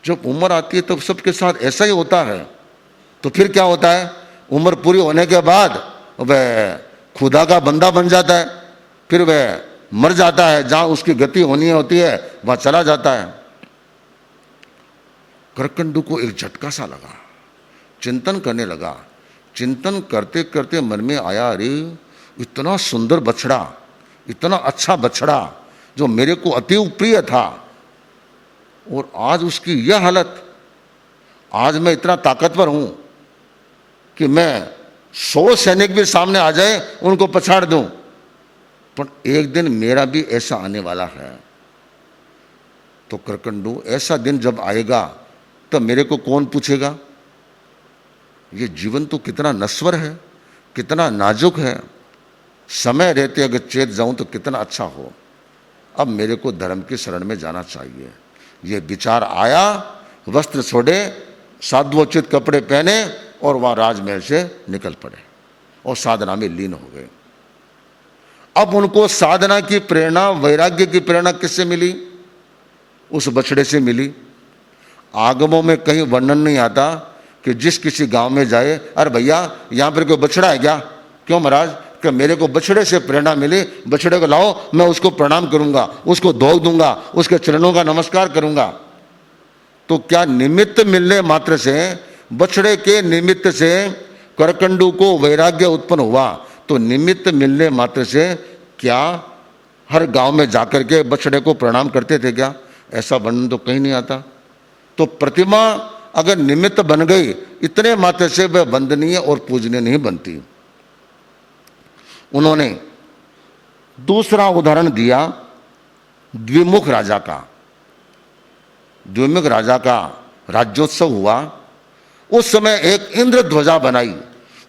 जब उम्र आती है तब सबके साथ ऐसा ही होता है, तो फिर क्या होता है? उम्र पूरी होने के बाद वह खुदा का बंदा बन जाता है, फिर वह मर जाता है, जहां उसकी गति होनी होती है वहां चला जाता है। करकंडू को एक झटका सा लगा, चिंतन करने लगा। चिंतन करते करते मन में आया, अरे इतना सुंदर बछड़ा, इतना अच्छा बछड़ा जो मेरे को अति प्रिय था, और आज उसकी यह हालत। आज मैं इतना ताकतवर हूं कि मैं 100 सैनिक भी सामने आ जाए उनको पछाड़ दूं, पर एक दिन मेरा भी ऐसा आने वाला है। तो करकंडू, ऐसा दिन जब आएगा तब मेरे को कौन पूछेगा? ये जीवन तो कितना नश्वर है, कितना नाजुक है, समय रहते अगर चेत जाऊं तो कितना अच्छा हो। अब मेरे को धर्म की शरण में जाना चाहिए। ये विचार आया, वस्त्र छोड़े, साधुोचित कपड़े पहने और वहां राजमहल से निकल पड़े और साधना में लीन हो गए। अब उनको साधना की प्रेरणा, वैराग्य की प्रेरणा किससे मिली? उस बछड़े से मिली। आगमों में कहीं वर्णन नहीं आता कि जिस किसी गांव में जाए, अरे भैया यहां पर कोई बछड़ा है क्या? क्यों महाराज? कि मेरे को बछड़े से प्रेरणा मिली, बछड़े को लाओ, मैं उसको प्रणाम करूंगा, उसको धो दूंगा, उसके चरणों का नमस्कार करूंगा। तो क्या निमित्त मिलने मात्र से, बछड़े के निमित्त से करकंडू को वैराग्य उत्पन्न हुआ? तो निमित्त मिलने मात्र से क्या हर गांव में जाकर के बछड़े को प्रणाम करते थे क्या? ऐसा वर्णन तो कहीं नहीं आता। तो प्रतिमा अगर निमित्त बन गई, इतने मात्र से वह वंदनीय और पूजनीय नहीं बनती। उन्होंने दूसरा उदाहरण दिया द्विमुख राजा का। द्विमुख राजा का राज्योत्सव हुआ। उस समय एक इंद्र ध्वजा बनाई,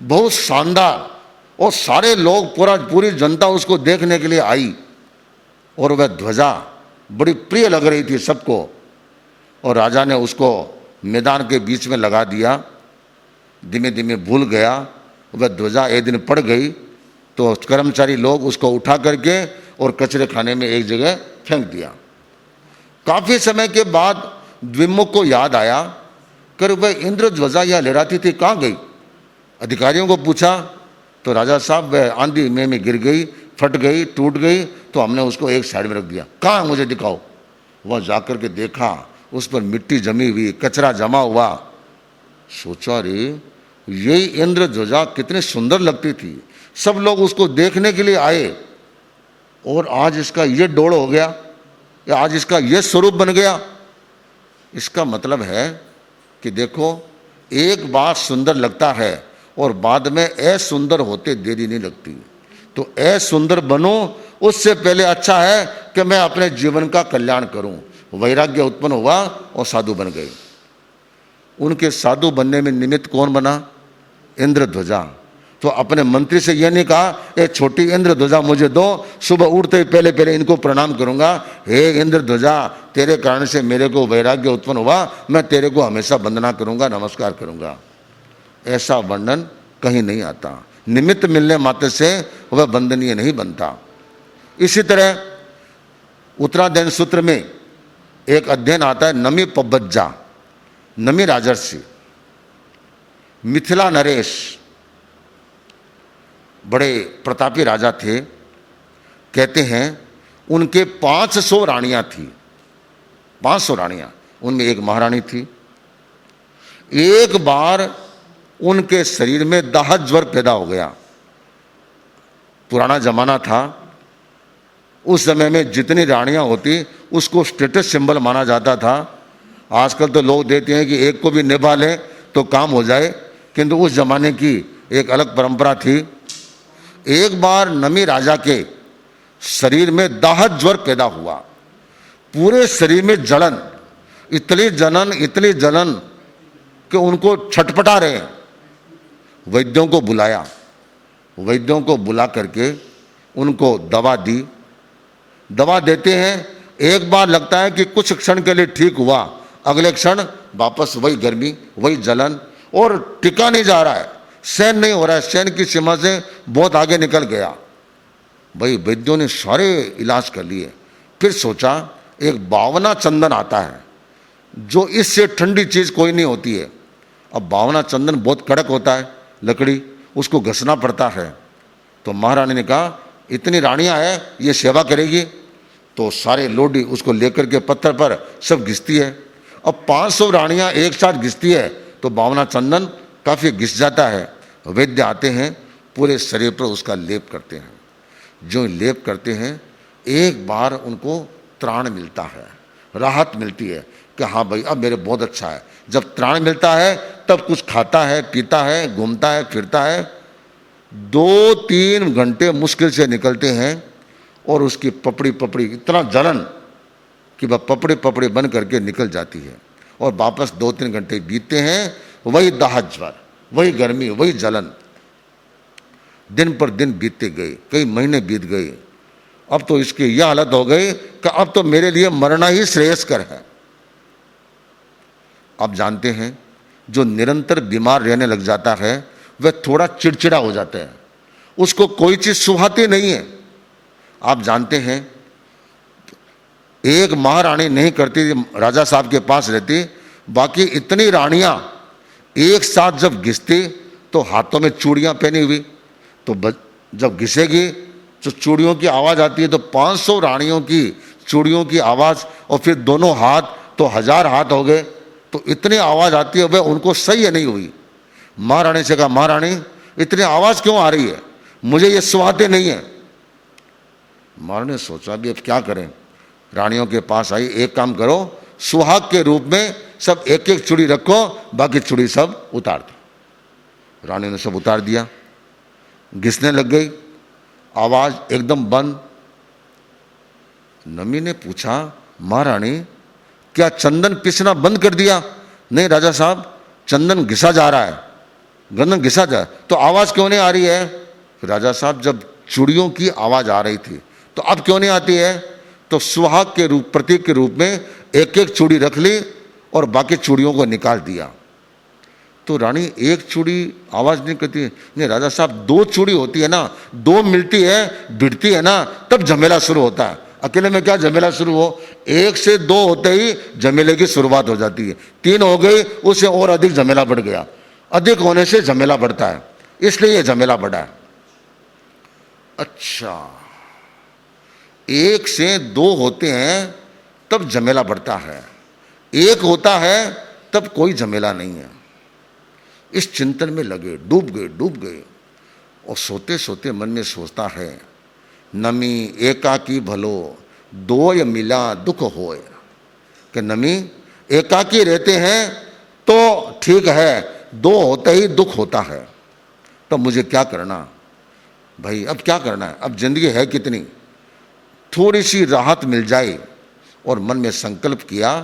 बहुत शानदार, और सारे लोग, पूरी जनता उसको देखने के लिए आई, और वह ध्वजा बड़ी प्रिय लग रही थी सबको। और राजा ने उसको मैदान के बीच में लगा दिया। धीमे धीमे भूल गया, वह ध्वजा एक दिन पड़ गई तो कर्मचारी लोग उसको उठा करके और कचरे खाने में एक जगह फेंक दिया। काफी समय के बाद द्विमुख को याद आया, कर वह इंद्र ध्वजा यह लहराती थी कहाँ गई? अधिकारियों को पूछा तो राजा साहब वह आंधी में गिर गई, फट गई, टूट गई, तो हमने उसको एक साइड में रख दिया। कहाँ मुझे दिखाओ। वह जाकर के देखा, उस पर मिट्टी जमी हुई, कचरा जमा हुआ। सोचा, रे यही इंद्र ध्वजा कितनी सुंदर लगती थी, सब लोग उसको देखने के लिए आए, और आज इसका ये डोड़ हो गया, या आज इसका ये स्वरूप बन गया। इसका मतलब है कि देखो, एक बात सुंदर लगता है और बाद में असुंदर होते देरी नहीं लगती। तो असुंदर बनो उससे पहले अच्छा है कि मैं अपने जीवन का कल्याण करूं। वैराग्य उत्पन्न हुआ और साधु बन गए। उनके साधु बनने में निमित्त कौन बना? इंद्रध्वजा। तो अपने मंत्री से यह नहीं कहा ये छोटी इंद्रध्वजा मुझे दो, सुबह उठते ही पहले पहले इनको प्रणाम करूंगा, हे इंद्रध्वजा तेरे कारण से मेरे को वैराग्य उत्पन्न हुआ, मैं तेरे को हमेशा वंदना करूंगा, नमस्कार करूंगा। ऐसा वर्णन कहीं नहीं आता। निमित्त मिलने मात्र से वह वंदनीय नहीं बनता। इसी तरह उत्तराध्ययन सूत्र में एक अध्ययन आता है, नमी पब्बज्जा। नमी राजर्षि, मिथिला नरेश बड़े प्रतापी राजा थे। कहते हैं उनके 500 रानियां थी, 500 रानियां, उनमें एक महारानी थी। एक बार उनके शरीर में दाह ज्वर पैदा हो गया। पुराना जमाना था, उस समय में जितनी रानियां होती उसको स्टेटस सिंबल माना जाता था। आजकल तो लोग देते हैं कि एक को भी निभा लें तो काम हो जाए, किंतु उस जमाने की एक अलग परंपरा थी। एक बार नमी राजा के शरीर में दाह ज्वर पैदा हुआ, पूरे शरीर में जलन, इतनी जलन कि उनको छटपटा रहे। वैद्यों को बुलाया, वैद्यों को बुला करके उनको दवा दी। दवा देते हैं, एक बार लगता है कि कुछ क्षण के लिए ठीक हुआ, अगले क्षण वापस वही गर्मी, वही जलन, और टिका नहीं जा रहा है, सहन नहीं हो रहा है, सहन की सीमा से बहुत आगे निकल गया। भाई वैद्यों ने सारे इलाज कर लिए, फिर सोचा एक बावना चंदन आता है जो इससे ठंडी चीज कोई नहीं होती है। अब बावना चंदन बहुत कड़क होता है, लकड़ी, उसको घसना पड़ता है। तो महारानी ने कहा इतनी रानियां हैं, ये सेवा करेगी? तो सारे लोडी उसको लेकर के पत्थर पर सब घिसती है। अब 500 रानियां एक साथ घिसती है तो बावना चंदन काफ़ी घिस जाता है। वैद्य आते हैं, पूरे शरीर पर उसका लेप करते हैं। जो लेप करते हैं, एक बार उनको त्राण मिलता है, राहत मिलती है कि हाँ भाई अब मेरे बहुत अच्छा है। जब त्राण मिलता है तब कुछ खाता है, पीता है, घूमता है, फिरता है। 2-3 घंटे मुश्किल से निकलते हैं और उसकी पपड़ी इतना जलन कि वह पपड़ी बन करके निकल जाती है। और वापस 2-3 घंटे बीतते हैं, वही दाह ज्वर, वही गर्मी, वही जलन। दिन पर दिन बीतते गए, कई महीने बीत गए। अब तो इसकी यह हालत हो गई कि अब तो मेरे लिए मरना ही श्रेयस्कर है। आप जानते हैं जो निरंतर बीमार रहने लग जाता है वह थोड़ा चिड़चिड़ा हो जाता है, उसको कोई चीज सुहाती नहीं है। आप जानते हैं एक महारानी नहीं करती थी, राजा साहब के पास रहती, बाकी इतनी रानियां एक साथ जब घिसती तो हाथों में चूड़ियां पहनी हुई, तो जब घिसेगी तो चूड़ियों की आवाज आती है। तो 500 रानियों की चूड़ियों की आवाज, और फिर दोनों हाथ तो 1000 हाथ हो गए, तो इतनी आवाज आती है, वह उनको सही है नहीं हुई। महारानी से कहा महारानी इतनी आवाज क्यों आ रही है, मुझे ये सुहाते नहीं है। महारानी ने सोचा भी अब क्या करें, रानियों के पास आई, एक काम करो सुहाग के रूप में सब एक एक चूड़ी रखो, बाकी चूड़ी सब उतार दो। रानी ने सब उतार दिया, घिसने लग गई, आवाज एकदम बंद। नमी ने पूछा महारानी क्या चंदन पिसना बंद कर दिया? नहीं राजा साहब, चंदन घिसा जा रहा है, गंदन घिसा जा, तो आवाज क्यों नहीं आ रही है? राजा साहब जब चूड़ियों की आवाज आ रही थी तो अब क्यों नहीं आती है? तो सुहाग के रूप, प्रतीक के रूप में एक एक चूड़ी रख ली और बाकी चूड़ियों को निकाल दिया। तो रानी एक चूड़ी आवाज नहीं करती। नहीं राजा साहब 2 चूड़ी होती है ना, 2 मिलती है, भिड़ती है ना, तब झमेला शुरू होता है। अकेले में क्या झमेला शुरू हो, 1 से 2 होते ही झमेले की शुरुआत हो जाती है। 3 हो गई, उससे और अधिक झमेला बढ़ गया, अधिक होने से झमेला बढ़ता है, इसलिए यह झमेला बढ़ा है। अच्छा, 1 से 2 होते हैं तब झमेला बढ़ता है, 1 होता है तब कोई झमेला नहीं है। इस चिंतन में लगे, डूब गए। और सोते सोते मन में सोचता है नमी एकाकी भलो, 2 मिला दुख होए। कि नमी एकाकी रहते हैं तो ठीक है, दो होते ही दुख होता है। तो मुझे क्या करना भाई, अब क्या करना है, अब जिंदगी है कितनी, थोड़ी सी राहत मिल जाए। और मन में संकल्प किया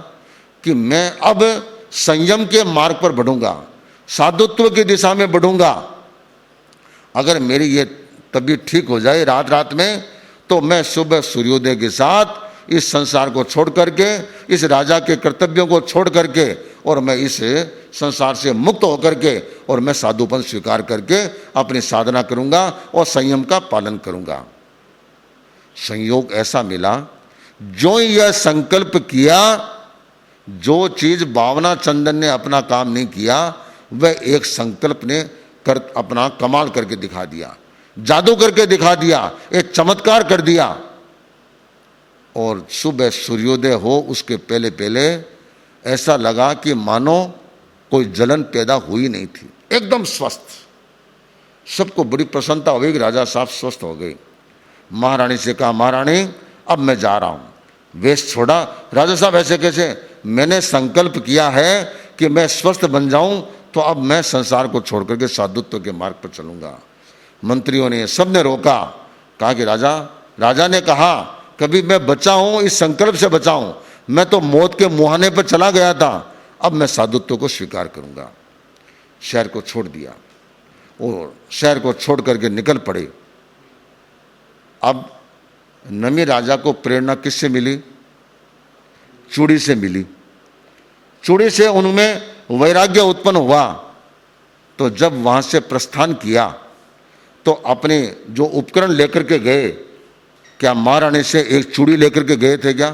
कि मैं अब संयम के मार्ग पर बढ़ूंगा, साधुत्व की दिशा में बढ़ूंगा। अगर मेरी ये तबीयत ठीक हो जाए रात रात में, तो मैं सुबह सूर्योदय के साथ इस संसार को छोड़ करके, इस राजा के कर्तव्यों को छोड़ करके, और मैं इस संसार से मुक्त होकर के और मैं साधुपन स्वीकार करके अपनी साधना करूंगा और संयम का पालन करूंगा। संयोग ऐसा मिला, जो यह संकल्प किया, जो चीज भावना चंदन ने अपना काम नहीं किया, वह एक संकल्प ने अपना कमाल करके दिखा दिया, जादू करके दिखा दिया, एक चमत्कार कर दिया। और सुबह सूर्योदय हो उसके पहले पहले ऐसा लगा कि मानो कोई जलन पैदा हुई नहीं थी, एकदम स्वस्थ। सबको बड़ी प्रसन्नता हो गई कि राजा साहब स्वस्थ हो गए। महारानी से कहा, महारानी अब मैं जा रहा हूं। वेश छोड़ा। राजा साहब ऐसे कैसे, मैंने संकल्प किया है कि मैं स्वस्थ बन जाऊं, तो अब मैं संसार को छोड़ करके साधुत्व के मार्ग पर चलूंगा। मंत्रियों ने, सबने रोका, कहा कि राजा ने कहा कभी मैं बचा हूं, इस संकल्प से बचा हूं, मैं तो मौत के मुहाने पर चला गया था, अब मैं साधुत्व को स्वीकार करूंगा। शहर को छोड़ दिया और शहर को छोड़ करके निकल पड़े। अब नमी राजा को प्रेरणा किससे मिली? चूड़ी से मिली। चूड़ी से उनमें वैराग्य उत्पन्न हुआ। तो जब वहां से प्रस्थान किया तो अपने जो उपकरण लेकर के गए, क्या महारानी से एक चूड़ी लेकर के गए थे क्या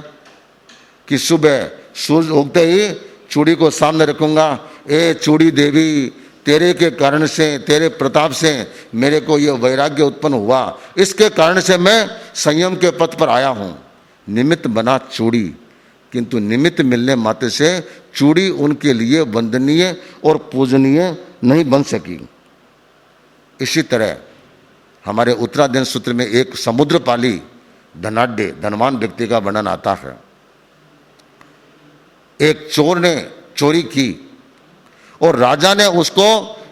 कि सुबह सूरज उगते ही चूड़ी को सामने रखूंगा, ए चूड़ी देवी, तेरे के कारण से, तेरे प्रताप से मेरे को ये वैराग्य उत्पन्न हुआ, इसके कारण से मैं संयम के पथ पर आया हूं। निमित्त बना चूड़ी, किंतु निमित्त मिलने मात्र से चूड़ी उनके लिए वंदनीय और पूजनीय नहीं बन सकी। इसी तरह हमारे उत्तराधीन सूत्र में एक समुद्रपाली धनाढ्य धनवान व्यक्ति का वर्णन आता है। एक चोर ने चोरी की और राजा ने उसको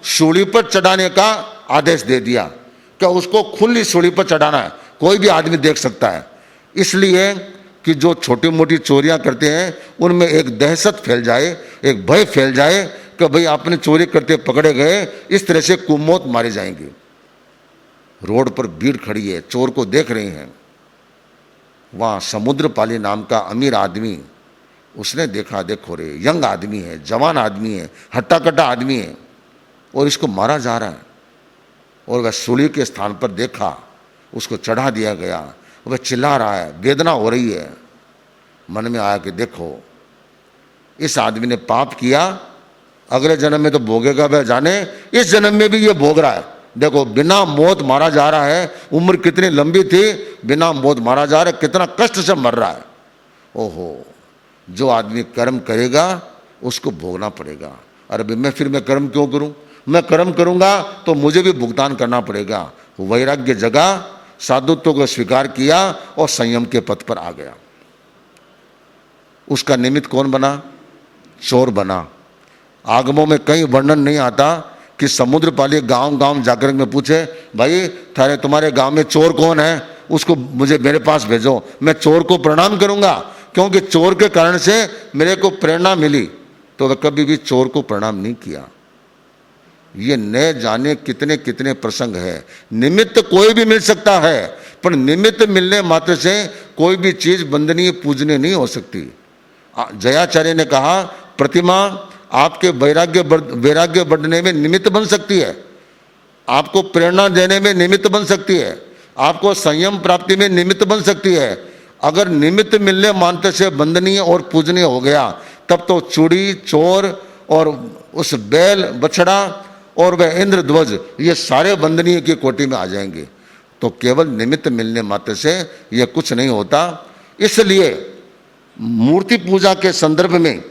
सूली पर चढ़ाने का आदेश दे दिया कि उसको खुली सूली पर चढ़ाना है, कोई भी आदमी देख सकता है। इसलिए कि जो छोटी मोटी चोरियां करते हैं उनमें एक दहशत फैल जाए, एक भय फैल जाए कि भाई आपने चोरी करते पकड़े गए, इस तरह से कुमौत मारे जाएंगे। रोड पर भीड़ खड़ी है, चोर को देख रहे हैं। वहां समुद्रपाली नाम का अमीर आदमी, उसने देखा, देखो रे यंग आदमी है, जवान आदमी है, हट्टा कट्टा आदमी है, और इसको मारा जा रहा है। और वह सूली के स्थान पर देखा, उसको चढ़ा दिया गया, वह चिल्ला रहा है, वेदना हो रही है। मन में आया कि देखो इस आदमी ने पाप किया, अगले जन्म में तो भोगेगा वह जाने, इस जन्म में भी ये भोग रहा है। देखो बिना मौत मारा जा रहा है, उम्र कितनी लंबी थी, बिना मौत मारा जा रहा है, कितना कष्ट से मर रहा है। ओहो, जो आदमी कर्म करेगा उसको भोगना पड़ेगा। अरे मैं कर्म क्यों करूं? मैं कर्म करूंगा तो मुझे भी भुगतान करना पड़ेगा। वैराग्य जगा, साधुत्व को स्वीकार किया और संयम के पथ पर आ गया। उसका निमित्त कौन बना? चोर बना। आगमों में कहीं वर्णन नहीं आता कि समुद्रपाली गांव गांव जाकर में पूछे, भाई तुम्हारे गांव में चोर कौन है, उसको मुझे मेरे पास भेजो, मैं चोर को प्रणाम करूंगा, क्योंकि चोर के कारण से मेरे को प्रेरणा मिली। तो वह कभी भी चोर को प्रणाम नहीं किया। ये न जाने कितने कितने प्रसंग है। निमित्त कोई भी मिल सकता है, पर निमित्त मिलने मात्र से कोई भी चीज वंदनीय पूजनीय नहीं हो सकती। जयाचार्य ने कहा, प्रतिमा आपके वैराग्य बढ़ने में निमित्त बन सकती है, आपको प्रेरणा देने में निमित्त बन सकती है, आपको संयम प्राप्ति में निमित्त बन सकती है। अगर निमित्त मिलने मात्र से वंदनीय और पूजनीय हो गया, तब तो चूड़ी, चोर और उस बैल बछड़ा और वह इंद्रध्वज, ये सारे वंदनीय की कोटि में आ जाएंगे। तो केवल निमित्त मिलने मात्र से यह कुछ नहीं होता। इसलिए मूर्ति पूजा के संदर्भ में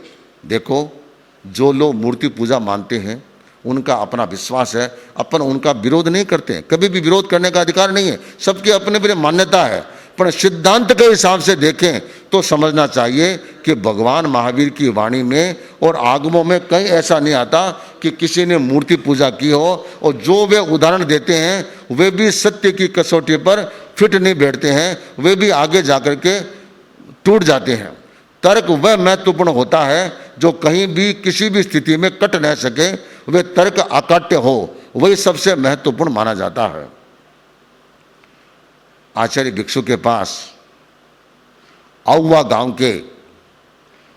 देखो, जो लोग मूर्ति पूजा मानते हैं उनका अपना विश्वास है, अपन उनका विरोध नहीं करते हैं, कभी भी विरोध करने का अधिकार नहीं है, सबकी अपने अपने मान्यता है। पर सिद्धांत के हिसाब से देखें तो समझना चाहिए कि भगवान महावीर की वाणी में और आगमों में कहीं ऐसा नहीं आता कि किसी ने मूर्ति पूजा की हो, और जो वे उदाहरण देते हैं वे भी सत्य की कसौटी पर फिट नहीं बैठते हैं, वे भी आगे जाकर के टूट जाते हैं। तर्क वह महत्वपूर्ण होता है जो कहीं भी किसी भी स्थिति में कट न सके, वे तर्क अकाट्य हो, वही सबसे महत्वपूर्ण माना जाता है। आचार्य भिक्षु के पास आउवा गांव के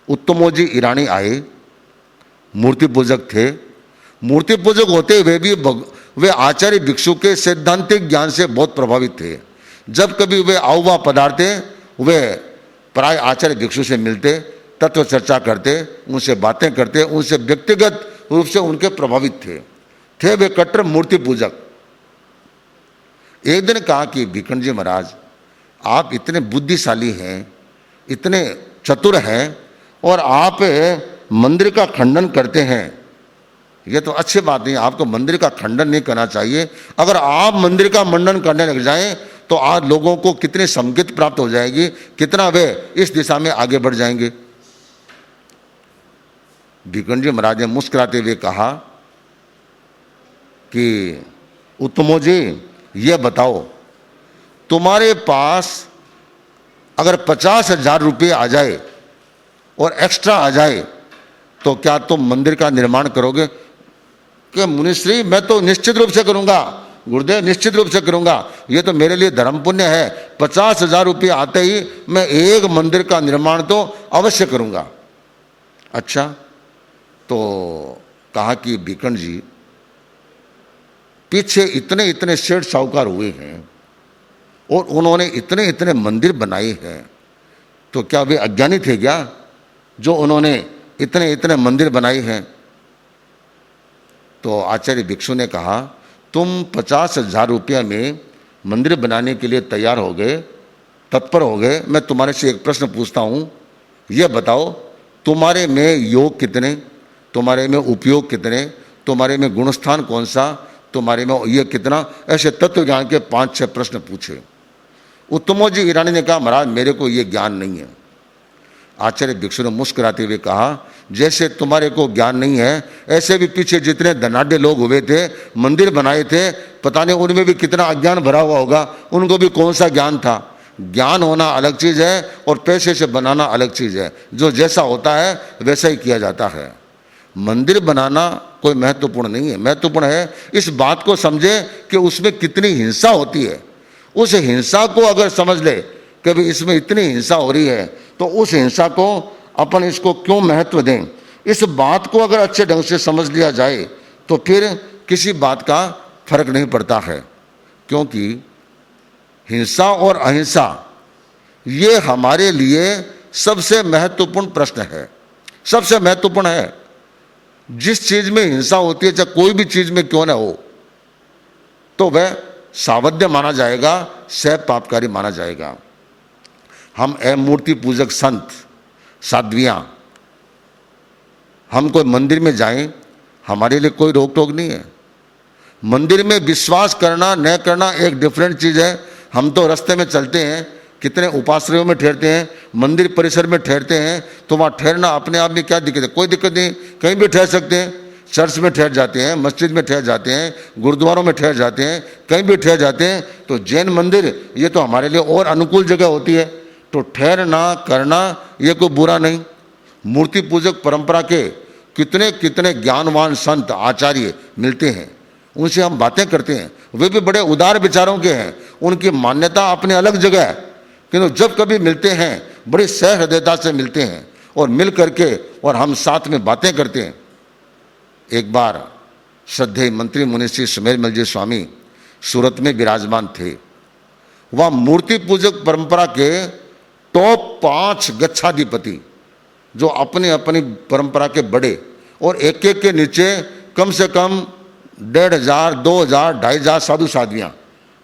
उत्तमोजी ईरानी आए, मूर्ति पूजक थे। मूर्ति पूजक होते हुए भी वे आचार्य भिक्षु के सैद्धांतिक ज्ञान से बहुत प्रभावित थे। जब कभी वे आउवा पधारते, वे प्राय आचार्य भिक्षु से मिलते, तत्व चर्चा करते, उनसे बातें करते, उनसे व्यक्तिगत रूप से उनके प्रभावित थे वे कट्टर मूर्ति पूजक। एक दिन कहा कि भिखंड जी महाराज, आप इतने बुद्धिशाली हैं, इतने चतुर हैं, और आप मंदिर का खंडन करते हैं, ये तो अच्छी बात नहीं, आपको मंदिर का खंडन नहीं करना चाहिए। अगर आप मंदिर का मंडन करने लग जाएं तो आज लोगों को कितनी संगीत प्राप्त हो जाएगी, कितना वे इस दिशा में आगे बढ़ जाएंगे। भिखंड जी महाराज ने मुस्कुराते हुए कहा कि उत्तमो जी, ये बताओ, तुम्हारे पास अगर 50,000 रुपये आ जाए और एक्स्ट्रा आ जाए तो क्या तुम मंदिर का निर्माण करोगे? कि मुनिश्री, मैं तो निश्चित रूप से करूंगा गुरुदेव, निश्चित रूप से करूंगा, ये तो मेरे लिए धर्म पुण्य है। 50,000 रुपये आते ही मैं एक मंदिर का निर्माण तो अवश्य करूंगा। अच्छा, तो कहा कि भिखंड जी, पीछे इतने इतने सेठ साहूकार हुए हैं और उन्होंने इतने इतने मंदिर बनाए हैं, तो क्या वे अज्ञानी थे क्या जो उन्होंने इतने इतने मंदिर बनाए हैं? तो आचार्य भिक्षु ने कहा, तुम 50,000 रुपया में मंदिर बनाने के लिए तैयार हो गए, तत्पर हो गए। मैं तुम्हारे से एक प्रश्न पूछता हूँ, यह बताओ, तुम्हारे में योग कितने, तुम्हारे में उपयोग कितने, तुम्हारे में गुणस्थान कौन सा, तुम्हारे में ये कितना? ऐसे तत्व ज्ञान के 5-6 प्रश्न पूछे। उत्तमोजी ईरानी ने कहा, महाराज मेरे को ये ज्ञान नहीं है। आचार्य भिक्षु ने मुस्कुराते हुए कहा, जैसे तुम्हारे को ज्ञान नहीं है, ऐसे भी पीछे जितने धनाढ़ लोग हुए थे, मंदिर बनाए थे, पता नहीं उनमें भी कितना अज्ञान भरा हुआ होगा, उनको भी कौन सा ज्ञान था। ज्ञान होना अलग चीज़ है और पैसे से बनाना अलग चीज़ है। जो जैसा होता है वैसा ही किया जाता है। मंदिर बनाना कोई महत्वपूर्ण नहीं है, महत्वपूर्ण है इस बात को समझे कि उसमें कितनी हिंसा होती है। उस हिंसा को अगर समझ ले कि भाई इसमें इतनी हिंसा हो रही है, तो उस हिंसा को अपन इसको क्यों महत्व दें, इस बात को अगर अच्छे ढंग से समझ लिया जाए तो फिर किसी बात का फर्क नहीं पड़ता है। क्योंकि हिंसा और अहिंसा ये हमारे लिए सबसे महत्वपूर्ण प्रश्न है, सबसे महत्वपूर्ण है। जिस चीज में हिंसा होती है, चाहे कोई भी चीज में क्यों ना हो, तो वह सावध्य माना जाएगा, सह पापकारी माना जाएगा। हम मूर्ति पूजक संत साध्वियां, हम कोई मंदिर में जाएं, हमारे लिए कोई रोक टोक नहीं है। मंदिर में विश्वास करना न करना एक डिफरेंट चीज़ है। हम तो रास्ते में चलते हैं, कितने उपाश्रयों में ठहरते हैं, मंदिर परिसर में ठहरते हैं, तो वहाँ ठहरना अपने आप में क्या दिक्कत है? कोई दिक्कत नहीं, कहीं भी ठहर सकते हैं। चर्च में ठहर जाते हैं, मस्जिद में ठहर जाते हैं, गुरुद्वारों में ठहर जाते हैं, कहीं भी ठहर जाते हैं। तो जैन मंदिर ये तो हमारे लिए और अनुकूल जगह होती है, तो ठहरना करना ये कोई बुरा नहीं। मूर्ति पूजक परंपरा के कितने कितने ज्ञानवान संत आचार्य मिलते हैं, उनसे हम बातें करते हैं, वे भी बड़े उदार विचारों के हैं, उनकी मान्यता अपने अलग जगह है, किंतु जब कभी मिलते हैं बड़ी सहृदयता से मिलते हैं और मिल करके और हम साथ में बातें करते हैं। एक बार श्रद्धेय मंत्री मुनि श्री सुमेरमल जी स्वामी सूरत में विराजमान थे। वह मूर्ति पूजक परंपरा के टॉप 5 गच्छाधिपति, जो अपनी अपनी परंपरा के बड़े, और एक एक के नीचे कम से कम 1,500, 2,000, 2,500 साधु साध्वियाँ।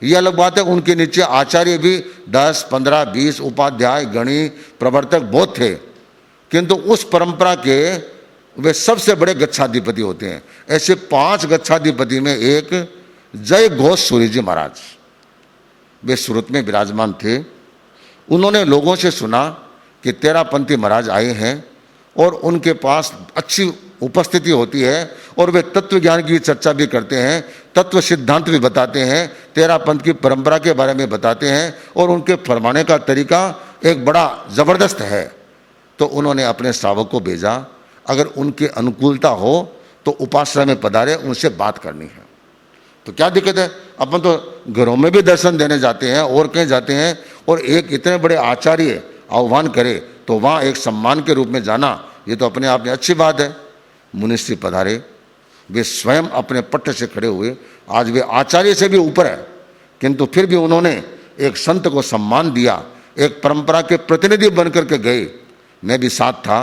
ये अलग बात है, उनके नीचे आचार्य भी 10, 15, 20 उपाध्याय, गणी, प्रवर्तक बहुत थे, किंतु उस परंपरा के वे सबसे बड़े गच्छाधिपति होते हैं। ऐसे 5 गच्छाधिपति में एक जय घोष सूरी जी महाराज, वे सूरत में विराजमान थे। उन्होंने लोगों से सुना कि तेरापंथी महाराज आए हैं और उनके पास अच्छी उपस्थिति होती है और वे तत्व ज्ञान की चर्चा भी करते हैं, तत्व सिद्धांत भी बताते हैं, तेरापंथ की परंपरा के बारे में बताते हैं और उनके फरमाने का तरीका एक बड़ा ज़बरदस्त है। तो उन्होंने अपने श्रावक को भेजा, अगर उनकी अनुकूलता हो तो उपाश्रय में पधारे, उनसे बात करनी है। तो क्या दिक्कत है, अपन तो घरों में भी दर्शन देने जाते हैं और कहीं जाते हैं, और एक इतने बड़े आचार्य आह्वान करे तो वहाँ एक सम्मान के रूप में जाना, ये तो अपने आप में अच्छी बात है। मुनिश्री पधारे, वे स्वयं अपने पट्ट से खड़े हुए, आज वे आचार्य से भी ऊपर है, किंतु फिर भी उन्होंने एक संत को सम्मान दिया, एक परंपरा के प्रतिनिधि बन करके गए। मैं भी साथ था,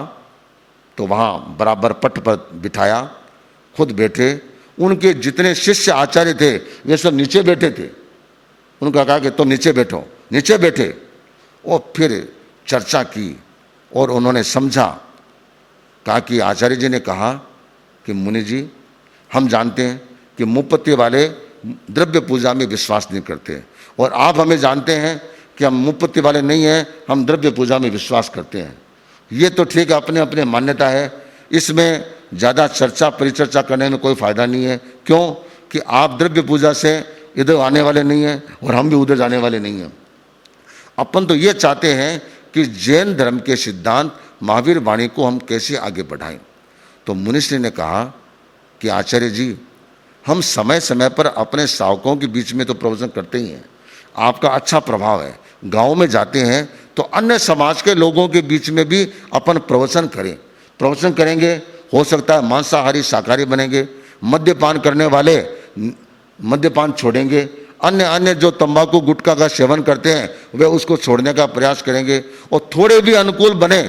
तो वहाँ बराबर पट्ट पर बिठाया, खुद बैठे। उनके जितने शिष्य आचार्य थे वे सब नीचे बैठे थे। उनका कहा कि तुम नीचे बैठो, नीचे बैठे और फिर चर्चा की और उन्होंने समझा। कहा कि आचार्य जी ने कहा कि मुनि जी, हम जानते हैं कि मुपत्ति वाले द्रव्य पूजा में विश्वास नहीं करते, और आप हमें जानते हैं कि हम मुपत्ति वाले नहीं हैं, हम द्रव्य पूजा में विश्वास करते हैं। ये तो ठीक है, अपने अपने मान्यता है, इसमें ज़्यादा चर्चा परिचर्चा करने में कोई फ़ायदा नहीं है। क्यों कि आप द्रव्य पूजा से इधर आने वाले नहीं हैं और हम भी उधर जाने वाले नहीं हैं। अपन तो ये चाहते हैं कि जैन धर्म के सिद्धांत महावीर वाणी को हम कैसे आगे बढ़ाएं। तो मुनिश्री ने कहा कि आचार्य जी, हम समय समय पर अपने श्रावकों के बीच में तो प्रवचन करते ही हैं, आपका अच्छा प्रभाव है। गांव में जाते हैं तो अन्य समाज के लोगों के बीच में भी अपन प्रवचन करें। प्रवचन करेंगे, हो सकता है मांसाहारी शाकाहारी बनेंगे, मद्यपान करने वाले मद्यपान छोड़ेंगे, अन्य अन्य जो तंबाकू गुटखा का सेवन करते हैं वे उसको छोड़ने का प्रयास करेंगे, और थोड़े भी अनुकूल बने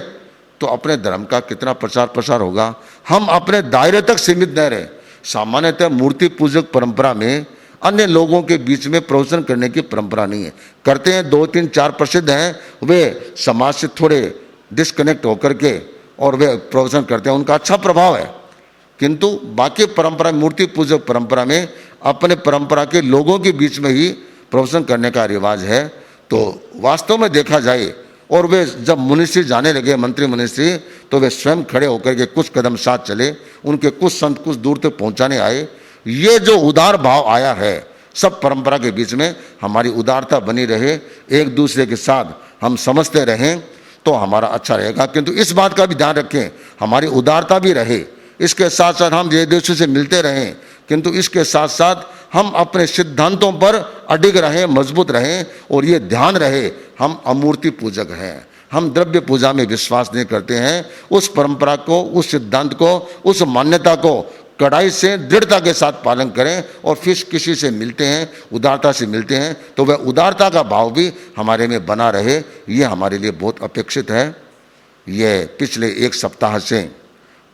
तो अपने धर्म का कितना प्रचार प्रसार होगा। हम अपने दायरे तक सीमित न रहे। सामान्यतः मूर्ति पूजक परंपरा में अन्य लोगों के बीच में प्रवचन करने की परंपरा नहीं है। करते हैं 2, 3, 4 प्रसिद्ध हैं, वे समाज से थोड़े डिस्कनेक्ट होकर के और वे प्रवचन करते हैं, उनका अच्छा प्रभाव है। किंतु बाकी परंपरा, मूर्ति पूजक परंपरा में अपने परंपरा के लोगों के बीच में ही प्रवचन करने का रिवाज है। तो वास्तव में देखा जाए, और वे जब मुनिश्री जाने लगे, मंत्री मुनिश्री, तो वे स्वयं खड़े होकर के कुछ कदम साथ चले, उनके कुछ संत कुछ दूर तक पहुंचाने आए। ये जो उदार भाव आया है, सब परंपरा के बीच में हमारी उदारता बनी रहे, एक दूसरे के साथ हम समझते रहें तो हमारा अच्छा रहेगा। किंतु इस बात का भी ध्यान रखें, हमारी उदारता भी रहे, इसके साथ साथ हम एक दूसरे से मिलते रहें, किंतु इसके साथ साथ हम अपने सिद्धांतों पर अडिग रहें, मजबूत रहें, और ये ध्यान रहे हम अमूर्ति पूजक हैं, हम द्रव्य पूजा में विश्वास नहीं करते हैं। उस परंपरा को, उस सिद्धांत को, उस मान्यता को कड़ाई से दृढ़ता के साथ पालन करें, और फिर किसी से मिलते हैं, उदारता से मिलते हैं, तो वह उदारता का भाव भी हमारे में बना रहे। ये हमारे लिए बहुत अपेक्षित है। ये पिछले 1 सप्ताह से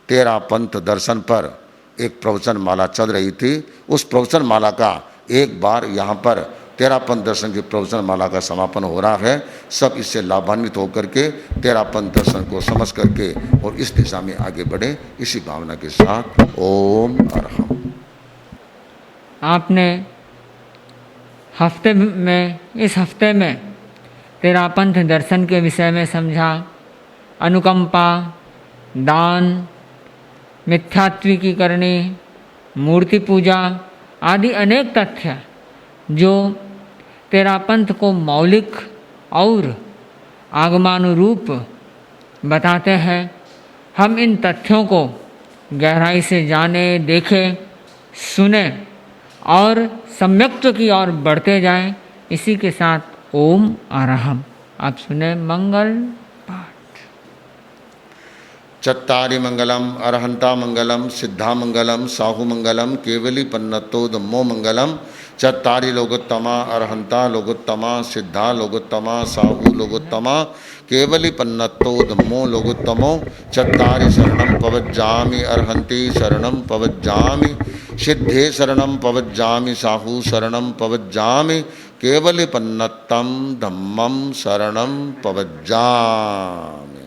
तेरापंथ दर्शन पर एक प्रवचन माला चल रही थी। उस प्रवचन माला का एक बार यहाँ पर तेरापंथ दर्शन की प्रवचन माला का समापन हो रहा है। सब इससे लाभान्वित होकर के तेरापंथ दर्शन को समझ करके और इस दिशा में आगे बढ़े, इसी भावना के साथ ओम अरहम। आपने इस हफ्ते में तेरापंथ दर्शन के विषय में समझा। अनुकंपा, दान, मिथ्यात्विकीकरणी, मूर्ति पूजा आदि अनेक तथ्य जो तेरापंथ को मौलिक और आगमानुरूप बताते हैं, हम इन तथ्यों को गहराई से जाने, देखें, सुने और सम्यक्त्व की ओर बढ़ते जाएं। इसी के साथ ओम अरहम। आप सुने मंगल पाठ। चत्तारि मंगलम अरहंता मंगलम सिद्धा मंगलम साहु मंगलम केवली पन्नतो धम्मो मंगलम। चत्तारि लोकोत्तमा अरहंता लोकोत्तमा सिद्धा लोकोत्तमा साहु लोकोत्तमा केवली पन्नतो धम्मो लोकोत्तमो। चत्तारि शरणं पवज्जामि अरहंति शरणं पवज्जामि सिद्धे शरणं पवज्जामि साहु शरणं पवज्जामि केवली पन्नत्तं धम्मं शरणं पवज्जामि।